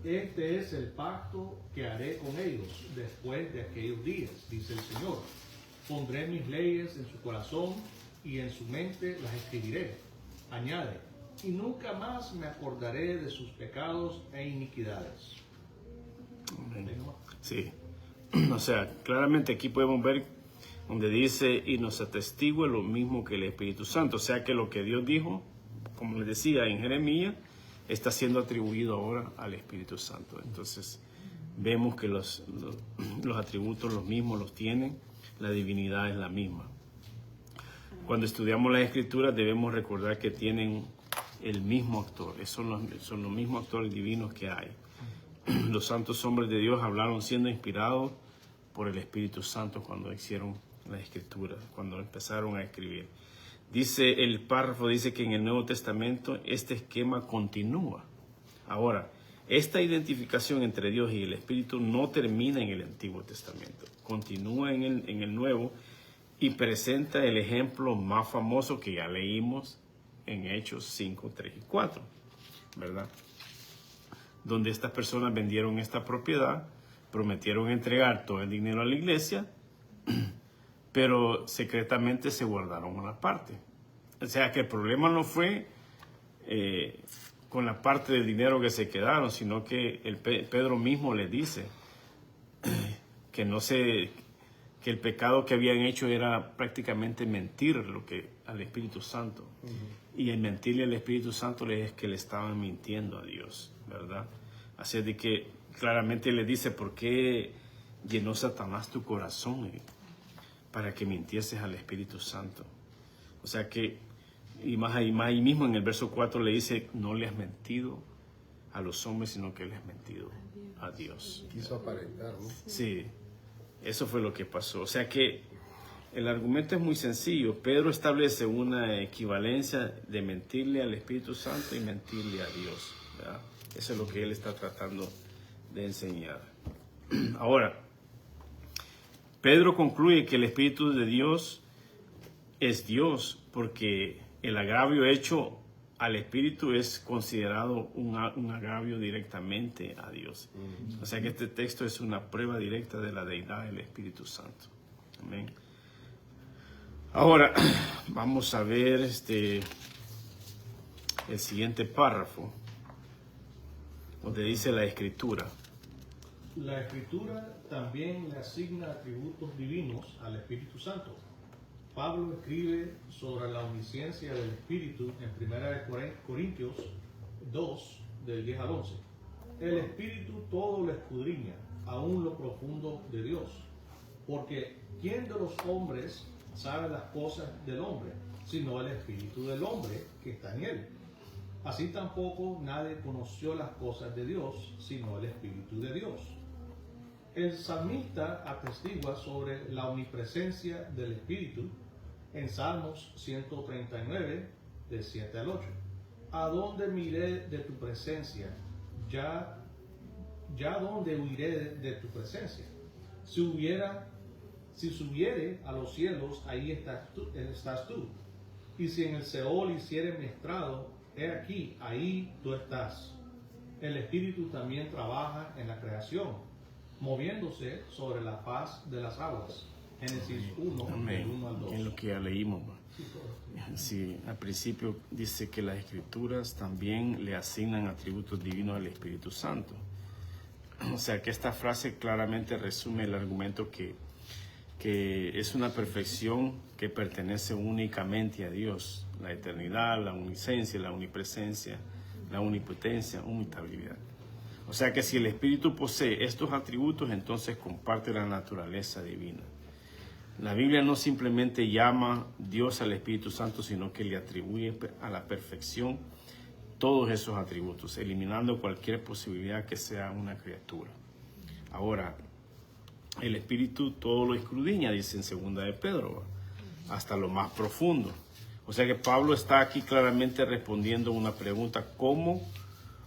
este es el pacto que haré con ellos después de aquellos días, dice el Señor. Pondré mis leyes en su corazón y en su mente las escribiré. Añade, y nunca más me acordaré de sus pecados e iniquidades. Amén. Sí. O sea, claramente aquí podemos ver donde dice, y nos atestigua lo mismo que el Espíritu Santo. O sea que lo que Dios dijo, como les decía en Jeremías, está siendo atribuido ahora al Espíritu Santo. Entonces, vemos que los atributos los mismos los tienen, la divinidad es la misma. Cuando estudiamos las Escrituras debemos recordar que tienen el mismo actor, son los mismos actores divinos que hay. Los santos hombres de Dios hablaron siendo inspirados por el Espíritu Santo cuando hicieron las Escrituras, cuando empezaron a escribir. Dice el párrafo, dice que en el Nuevo Testamento este esquema continúa. Ahora, esta identificación entre Dios y el Espíritu no termina en el Antiguo Testamento, continúa en el Nuevo y presenta el ejemplo más famoso que ya leímos en Hechos 5, 3 y 4, ¿verdad? Donde estas personas vendieron esta propiedad, prometieron entregar todo el dinero a la iglesia, pero secretamente se guardaron una parte. O sea que el problema no fue con la parte del dinero que se quedaron, sino que Pedro mismo les dice que que el pecado que habían hecho era prácticamente mentir al Espíritu Santo. Y el mentirle al Espíritu Santo es que le estaban mintiendo a Dios, ¿verdad? Así de que claramente le dice, ¿por qué llenó Satanás tu corazón? Para que mintieses al Espíritu Santo. O sea que, y más ahí mismo en el verso 4 le dice, no le has mentido a los hombres, sino que le has mentido a Dios. Quiso aparentar, ¿no? Sí, eso fue lo que pasó. O sea que el argumento es muy sencillo. Pedro establece una equivalencia de mentirle al Espíritu Santo y mentirle a Dios, ¿verdad? Eso es lo que él está tratando de enseñar. Ahora, Pedro concluye que el Espíritu de Dios es Dios porque el agravio hecho al Espíritu es considerado un agravio directamente a Dios. O sea que este texto es una prueba directa de la deidad del Espíritu Santo. Amén. Ahora vamos a ver el siguiente párrafo donde dice la Escritura. La Escritura también le asigna atributos divinos al Espíritu Santo. Pablo escribe sobre la omnisciencia del Espíritu en 1 Corintios 2, del 10 al 11. El Espíritu todo lo escudriña, aún lo profundo de Dios. Porque ¿quién de los hombres sabe las cosas del hombre, sino el Espíritu del hombre que está en él? Así tampoco nadie conoció las cosas de Dios, sino el Espíritu de Dios. El salmista atestigua sobre la omnipresencia del Espíritu en Salmos 139, de 7 al 8. ¿A dónde miré de tu presencia? Ya dónde huiré de tu presencia. Si subiere a los cielos, ahí estás tú. Y si en el Seol hiciere mi estrado, he aquí, ahí tú estás. El Espíritu también trabaja en la creación, moviéndose sobre la faz de las aguas. Génesis 1, del 1 al 2. En lo que ya leímos. Sí, al principio dice que las Escrituras también le asignan atributos divinos al Espíritu Santo. O sea que esta frase claramente resume el argumento que es una perfección que pertenece únicamente a Dios. La eternidad, la omnisciencia, la omnipresencia, la omnipotencia, inmutabilidad. O sea que si el Espíritu posee estos atributos, entonces comparte la naturaleza divina. La Biblia no simplemente llama Dios al Espíritu Santo, sino que le atribuye a la perfección todos esos atributos, eliminando cualquier posibilidad que sea una criatura. Ahora, el Espíritu todo lo escudriña, dice en 2 de Pedro, hasta lo más profundo. O sea que Pablo está aquí claramente respondiendo a una pregunta: ¿cómo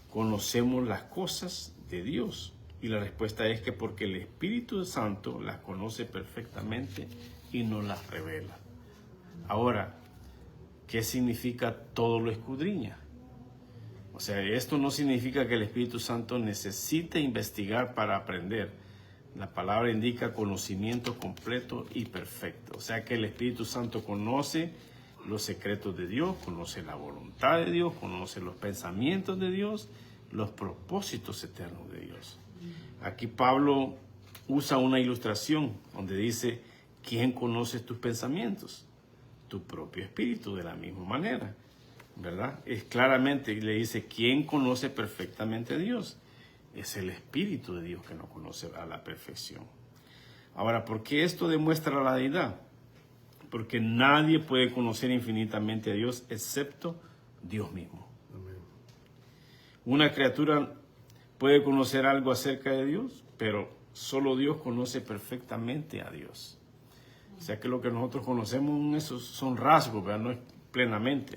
conocemos las cosas de Dios? Y la respuesta es que porque el Espíritu Santo las conoce perfectamente y nos las revela. Ahora, ¿qué significa todo lo escudriña? O sea, esto no significa que el Espíritu Santo necesite investigar para aprender. La palabra indica conocimiento completo y perfecto. O sea que el Espíritu Santo conoce los secretos de Dios, conoce la voluntad de Dios, conoce los pensamientos de Dios, los propósitos eternos de Dios. Aquí Pablo usa una ilustración donde dice: ¿quién conoce tus pensamientos? Tu propio espíritu, de la misma manera, ¿verdad? Es claramente, le dice: ¿quién conoce perfectamente a Dios? Es el Espíritu de Dios que nos conoce a la perfección. Ahora, ¿por qué esto demuestra la deidad? Porque nadie puede conocer infinitamente a Dios excepto Dios mismo. Amén. Una criatura puede conocer algo acerca de Dios, pero solo Dios conoce perfectamente a Dios. O sea que lo que nosotros conocemos, esos son rasgos, ¿verdad? No es plenamente.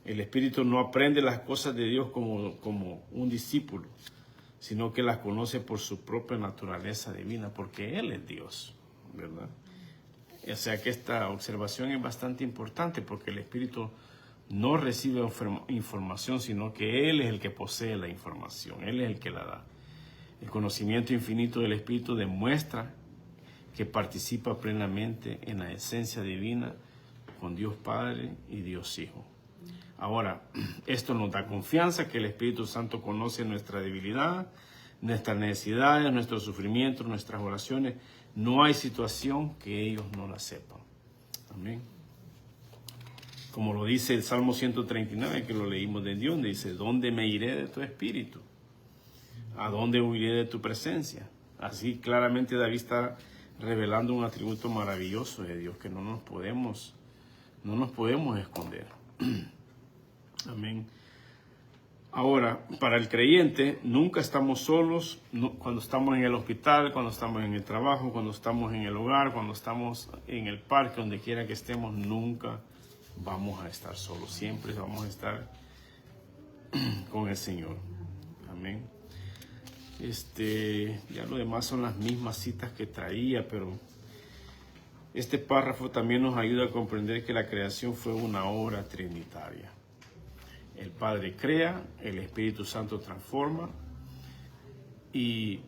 El Espíritu no aprende las cosas de Dios como un discípulo, sino que las conoce por su propia naturaleza divina, porque Él es Dios, ¿verdad? O sea que esta observación es bastante importante, porque el Espíritu no recibe información, sino que Él es el que posee la información, Él es el que la da. El conocimiento infinito del Espíritu demuestra que participa plenamente en la esencia divina con Dios Padre y Dios Hijo. Ahora, esto nos da confianza que el Espíritu Santo conoce nuestra debilidad, nuestras necesidades, nuestros sufrimientos, nuestras oraciones. No hay situación que ellos no la sepan. Amén. Como lo dice el Salmo 139, que lo leímos de Dios, dice: ¿dónde me iré de tu espíritu? ¿A dónde huiré de tu presencia? Así claramente David está revelando un atributo maravilloso de Dios que no nos podemos esconder. Amén. Ahora, para el creyente, nunca estamos solos cuando estamos en el hospital, cuando estamos en el trabajo, cuando estamos en el hogar, cuando estamos en el parque, donde quiera que estemos, nunca vamos a estar solos. Siempre vamos a estar con el Señor. Amén. Ya lo demás son las mismas citas que traía, pero este párrafo también nos ayuda a comprender que la creación fue una obra trinitaria. El Padre crea, el Espíritu Santo transforma, y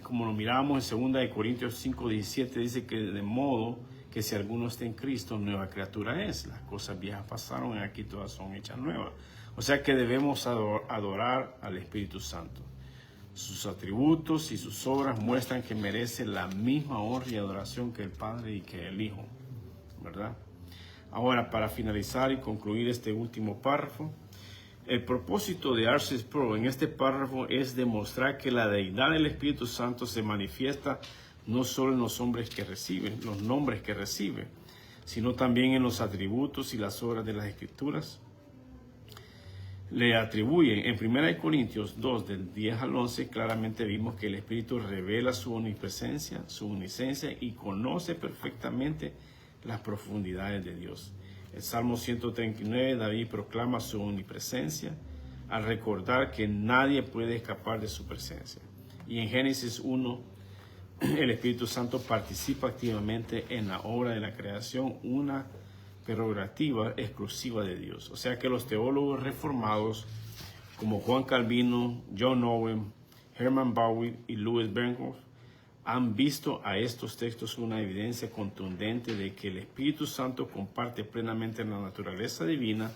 como lo miramos en 2 Corintios 5:17, dice que de modo que si alguno está en Cristo, nueva criatura es. Las cosas viejas pasaron y aquí todas son hechas nuevas. O sea que debemos adorar al Espíritu Santo. Sus atributos y sus obras muestran que merece la misma honra y adoración que el Padre y que el Hijo, ¿verdad? Ahora, para finalizar y concluir este último párrafo, el propósito de R.C. Sproul en este párrafo es demostrar que la deidad del Espíritu Santo se manifiesta no solo en los nombres que recibe, sino también en los atributos y las obras de las Escrituras. le atribuyen. En 1 Corintios 2, del 10 al 11, claramente vimos que el Espíritu revela su omnipresencia, su omnisciencia y conoce perfectamente las profundidades de Dios. El Salmo 139, David proclama su omnipresencia al recordar que nadie puede escapar de su presencia. Y en Génesis 1, el Espíritu Santo participa activamente en la obra de la creación, una prerrogativa exclusiva de Dios. O sea que los teólogos reformados como Juan Calvino, John Owen, Herman Bavinck y Louis Berkhoff han visto a estos textos una evidencia contundente de que el Espíritu Santo comparte plenamente la naturaleza divina.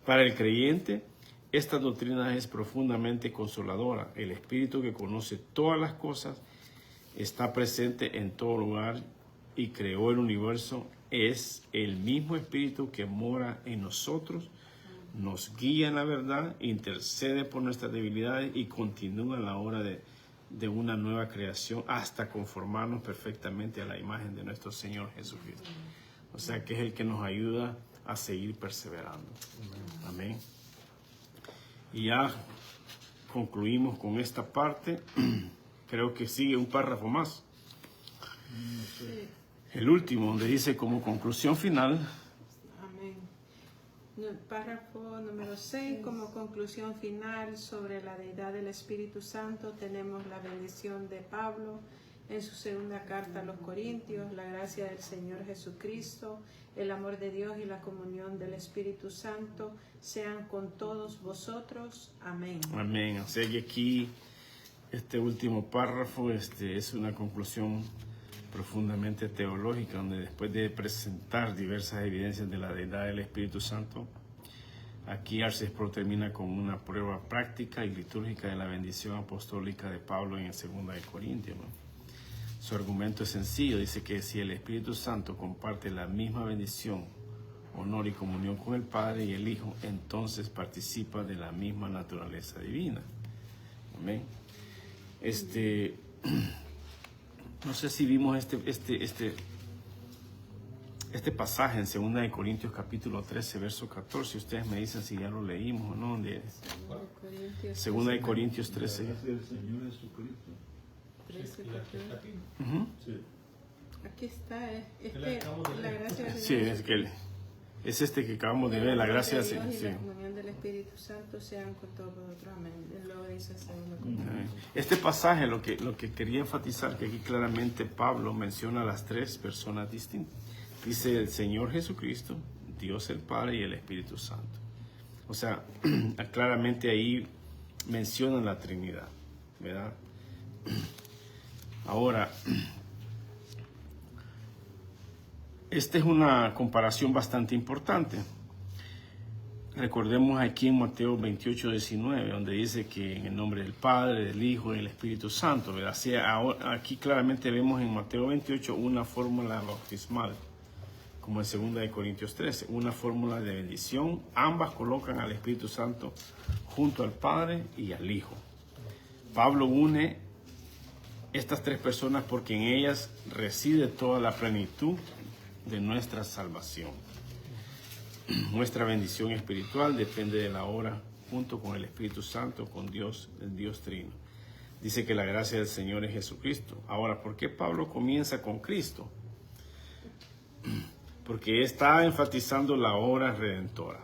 Para el creyente, esta doctrina es profundamente consoladora. El Espíritu, que conoce todas las cosas, está presente en todo lugar y creó el universo. Es el mismo Espíritu que mora en nosotros, nos guía en la verdad, intercede por nuestras debilidades y continúa la obra de una nueva creación hasta conformarnos perfectamente a la imagen de nuestro Señor Jesucristo. O sea que es el que nos ayuda a seguir perseverando. Amén. Y ya concluimos con esta parte. Creo que sigue un párrafo más. El último, donde dice como conclusión final. Amén. El párrafo número 6, como conclusión final sobre la deidad del Espíritu Santo, tenemos la bendición de Pablo en su segunda carta a los Corintios, la gracia del Señor Jesucristo, el amor de Dios y la comunión del Espíritu Santo sean con todos vosotros. Amén. Amén. O sea que aquí este último párrafo es una conclusión profundamente teológica, donde después de presentar diversas evidencias de la deidad del Espíritu Santo, aquí R.C. Sproul termina con una prueba práctica y litúrgica de la bendición apostólica de Pablo en el 2 de Corintios, ¿no? Su argumento es sencillo, dice que si el Espíritu Santo comparte la misma bendición, honor y comunión con el Padre y el Hijo, entonces participa de la misma naturaleza divina. Amén. No sé si vimos este pasaje en 2 de Corintios capítulo 13, verso 14. Ustedes me dicen si ya lo leímos o no. 2 de Corintios 13. La gracia del Señor Jesucristo. Uh-huh. Sí. Aquí está, la gracia del Sí, es este que acabamos de ver, la gracia de Dios y sí. la comunión del Espíritu Santo sean con todos vosotros. Amén. Luego dice Este pasaje lo que quería enfatizar, que aquí claramente Pablo menciona a las tres personas distintas. Dice el Señor Jesucristo, Dios el Padre y el Espíritu Santo. O sea, claramente ahí menciona la Trinidad, ¿verdad? Ahora, esta es una comparación bastante importante. Recordemos aquí en Mateo 28, 19, donde dice que en el nombre del Padre, del Hijo y del Espíritu Santo, ¿verdad? Así, aquí claramente vemos en Mateo 28 una fórmula bautismal, como en 2 de Corintios 13, una fórmula de bendición. Ambas colocan al Espíritu Santo junto al Padre y al Hijo. Pablo une estas tres personas porque en ellas reside toda la plenitud de nuestra salvación. Nuestra bendición espiritual depende de la obra junto con el Espíritu Santo, con Dios, el Dios Trino. Dice que la gracia del Señor es Jesucristo. Ahora, ¿por qué Pablo comienza con Cristo? Porque está enfatizando la obra redentora.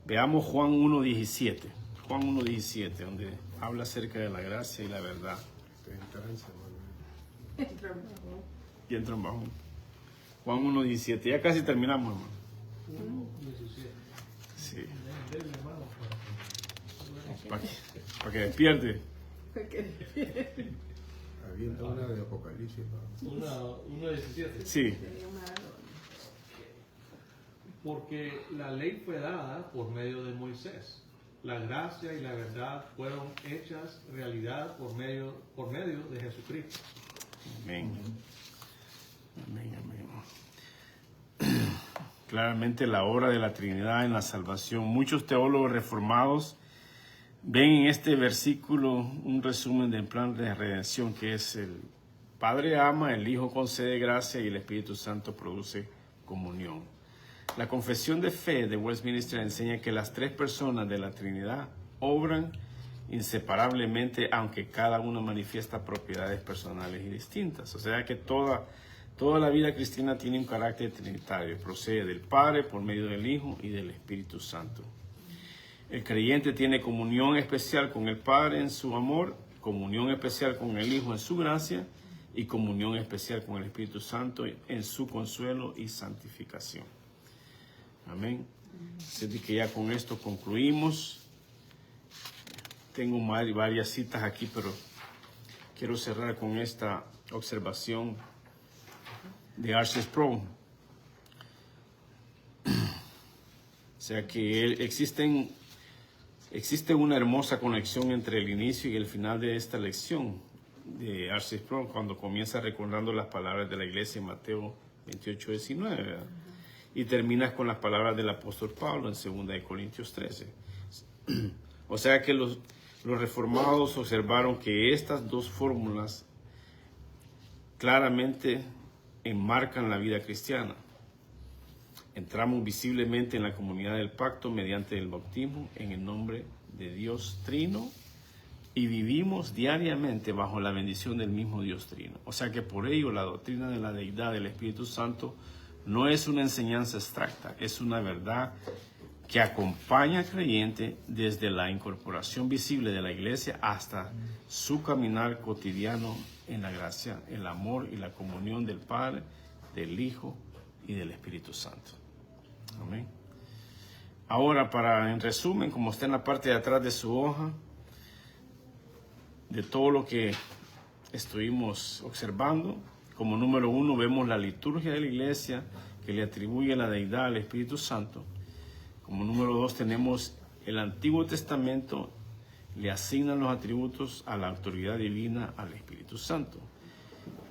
Veamos Juan 1.17. Juan 1.17, donde habla acerca de la gracia y la verdad. Y entra en bajo. Juan 1.17. Ya casi terminamos, hermano. 1:17. Sí. Para que despierte. Habiendo una de Apocalipsis. 1:17. Sí. Porque la ley fue dada por medio de Moisés. La gracia y la verdad fueron hechas realidad por medio de Jesucristo. Amén. Amén, amén. Claramente la obra de la Trinidad en la salvación. Muchos teólogos reformados ven en este versículo un resumen del plan de redención, que es el Padre ama, el Hijo concede gracia y el Espíritu Santo produce comunión. La confesión de fe de Westminster enseña que las tres personas de la Trinidad obran inseparablemente, aunque cada uno manifiesta propiedades personales y distintas. O sea que toda la vida cristiana tiene un carácter trinitario. Procede del Padre por medio del Hijo y del Espíritu Santo. El creyente tiene comunión especial con el Padre en su amor, comunión especial con el Hijo en su gracia y comunión especial con el Espíritu Santo en su consuelo y santificación. Amén. Así que ya con esto concluimos. Tengo varias citas aquí, pero quiero cerrar con esta observación de R.C. Sproul. O sea que existe una hermosa conexión entre el inicio y el final de esta lección de R.C. Sproul cuando comienza recordando las palabras de la iglesia en Mateo 28:19, ¿verdad? Y terminas con las palabras del apóstol Pablo en 2 Corintios 13. O sea que los reformados observaron que estas dos fórmulas claramente enmarcan la vida cristiana. Entramos visiblemente en la comunidad del pacto mediante el bautismo en el nombre de Dios Trino y vivimos diariamente bajo la bendición del mismo Dios Trino. O sea que por ello la doctrina de la deidad del Espíritu Santo no es una enseñanza abstracta, es una verdad que acompaña al creyente desde la incorporación visible de la iglesia hasta su caminar cotidiano en la gracia, el amor y la comunión del Padre, del Hijo y del Espíritu Santo. Amén. Ahora, en resumen, como está en la parte de atrás de su hoja, de todo lo que estuvimos observando, como número 1 vemos la liturgia de la iglesia que le atribuye la deidad al Espíritu Santo. Como número 2 tenemos el Antiguo Testamento, le asignan los atributos a la autoridad divina al Espíritu Santo.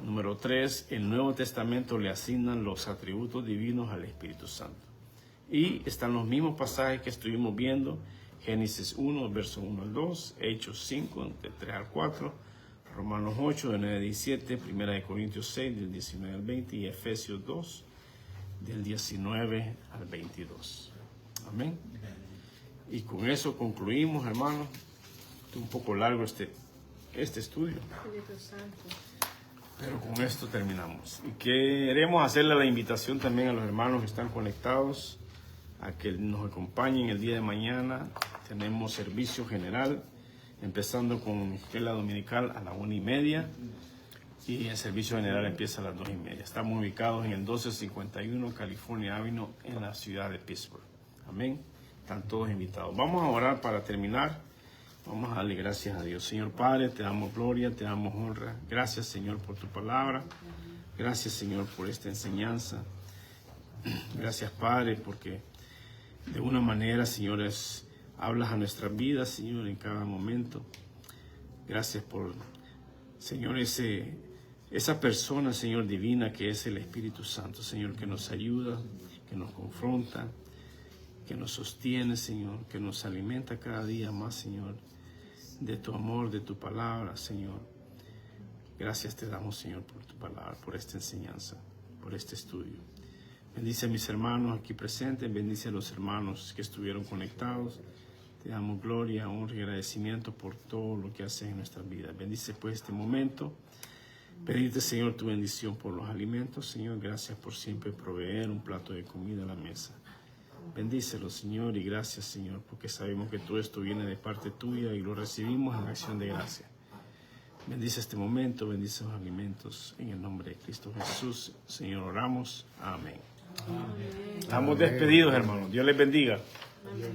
Número 3, el Nuevo Testamento le asignan los atributos divinos al Espíritu Santo. Y están los mismos pasajes que estuvimos viendo, Génesis 1, verso 1 al 2, Hechos 5, del 3 al 4, Romanos 8, del 9 al 17, 1 Corintios 6, del 19 al 20 y Efesios 2, del 19 al 22. Amén. Y con eso concluimos, hermanos. Es un poco largo este estudio, pero con esto terminamos. Y queremos hacerle la invitación también a los hermanos que están conectados a que nos acompañen el día de mañana. Tenemos servicio general, empezando con escuela dominical a las 1:30 y el servicio general empieza a las 2:30. Estamos ubicados en el 1251 California Avenue en la ciudad de Pittsburgh. Amén. Están todos invitados. Vamos a orar para terminar. Vamos a darle gracias a Dios. Señor Padre, te damos gloria, te damos honra. Gracias, Señor, por tu palabra. Gracias, Señor, por esta enseñanza. Gracias, Padre, porque de una manera, Señor, hablas a nuestras vidas, Señor, en cada momento. Gracias por, Señor, esa persona, Señor, divina que es el Espíritu Santo, Señor, que nos ayuda, que nos confronta, que nos sostiene, Señor, que nos alimenta cada día más, Señor, de tu amor, de tu palabra, Señor. Gracias te damos, Señor, por tu palabra, por esta enseñanza, por este estudio. Bendice a mis hermanos aquí presentes, bendice a los hermanos que estuvieron conectados. Te damos gloria, honra y agradecimiento por todo lo que haces en nuestras vidas. Bendice pues este momento. Pedirte, Señor, tu bendición por los alimentos. Señor, gracias por siempre proveer un plato de comida a la mesa. Bendícelo, Señor, y gracias, Señor, porque sabemos que todo esto viene de parte tuya y lo recibimos en acción de gracia. Bendice este momento, bendice los alimentos. En el nombre de Cristo Jesús, Señor, oramos. Amén. Amén. Estamos despedidos, hermanos. Dios les bendiga. Amén.